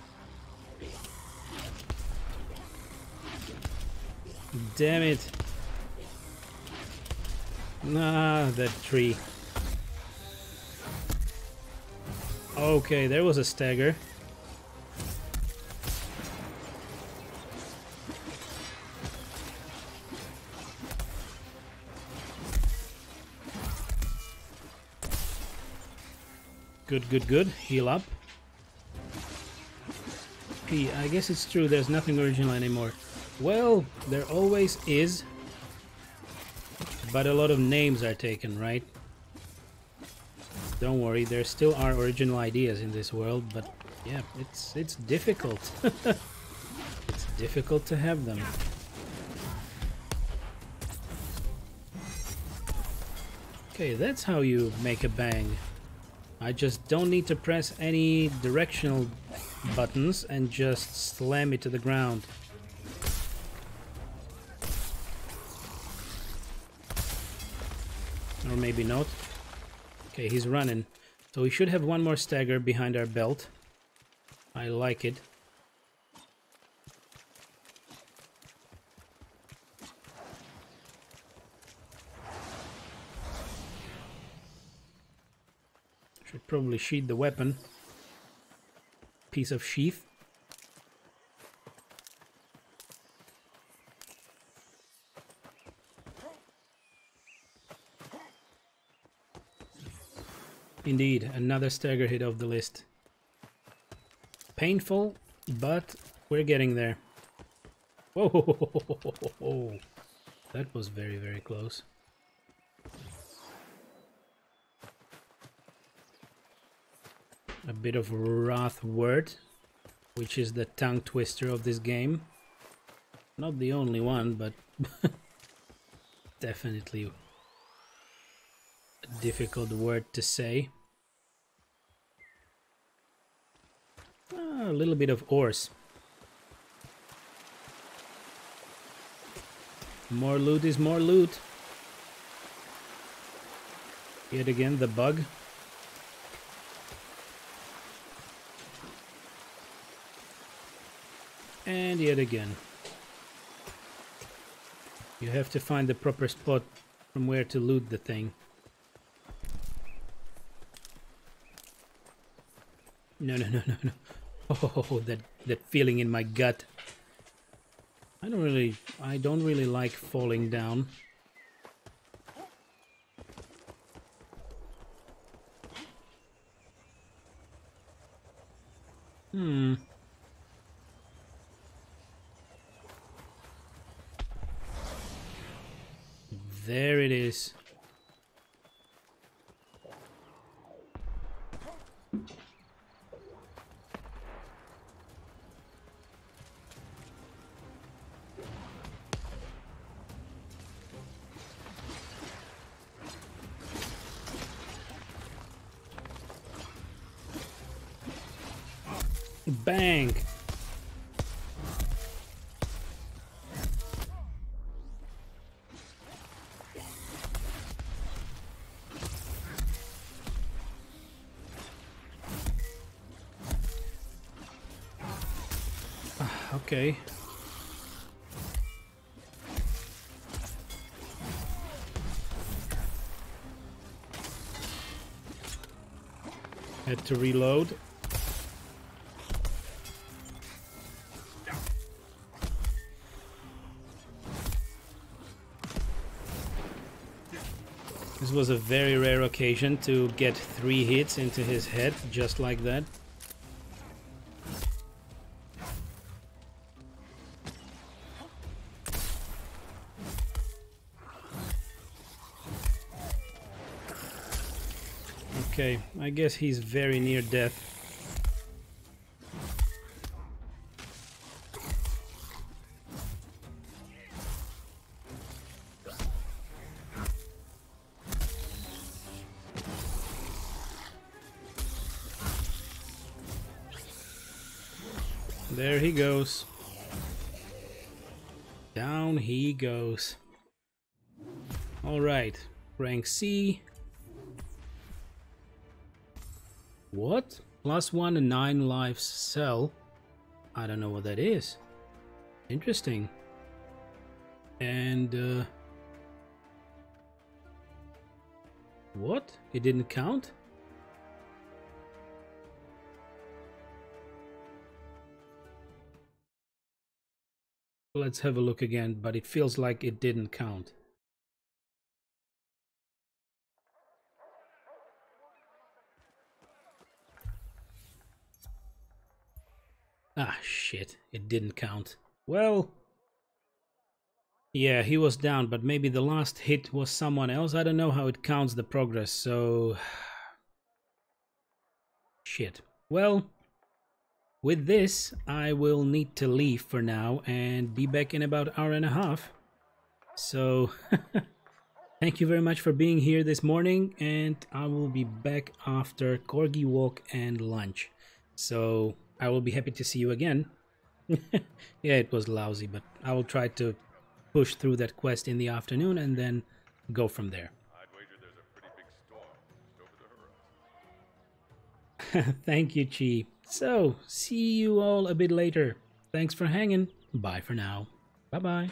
Damn it. Ah, that tree. Okay, there was a stagger. Good, good, good. Heal up. I guess it's true, there's nothing original anymore. Well, there always is. But a lot of names are taken, right? Don't worry, there still are original ideas in this world, but yeah, it's difficult. It's difficult to have them. Okay, that's how you make a bang. I just don't need to press any directional buttons and just slam it to the ground. Or maybe not. Okay, he's running. So we should have one more stagger behind our belt. I like it. Should probably sheath the weapon. Piece of sheath. Indeed, another stagger hit off the list. Painful, but we're getting there. Whoa! That was very, very close. A bit of Wrath Word, which is the tongue twister of this game. Not the only one, but definitely a difficult word to say. A little bit of ores. More loot is more loot. Yet again, the bug. And yet again. You have to find the proper spot from where to loot the thing. No. Oh, that feeling in my gut. I don't really like falling down. There it is. Bang! Okay. Had to reload. This was a very rare occasion to get 3 hits into his head, just like that. Okay, I guess he's very near death. There he goes. Down he goes. Alright, rank C. What? +1 and 9 lives cell? I don't know what that is. Interesting. And what? It didn't count? Let's have a look again, but it feels like it didn't count. Ah, shit. It didn't count. Well... yeah, he was down, but maybe the last hit was someone else. I don't know how it counts the progress, so... shit. Well... with this, I will need to leave for now and be back in about an hour and a half. So, thank you very much for being here this morning, and I will be back after Corgi Walk and lunch. So, I will be happy to see you again. Yeah, it was lousy, but I will try to push through that quest in the afternoon and then go from there. I'd wager there's a pretty big storm just over the horizon. Thank you, Chi. So, see you all a bit later. Thanks for hanging. Bye for now. Bye-bye.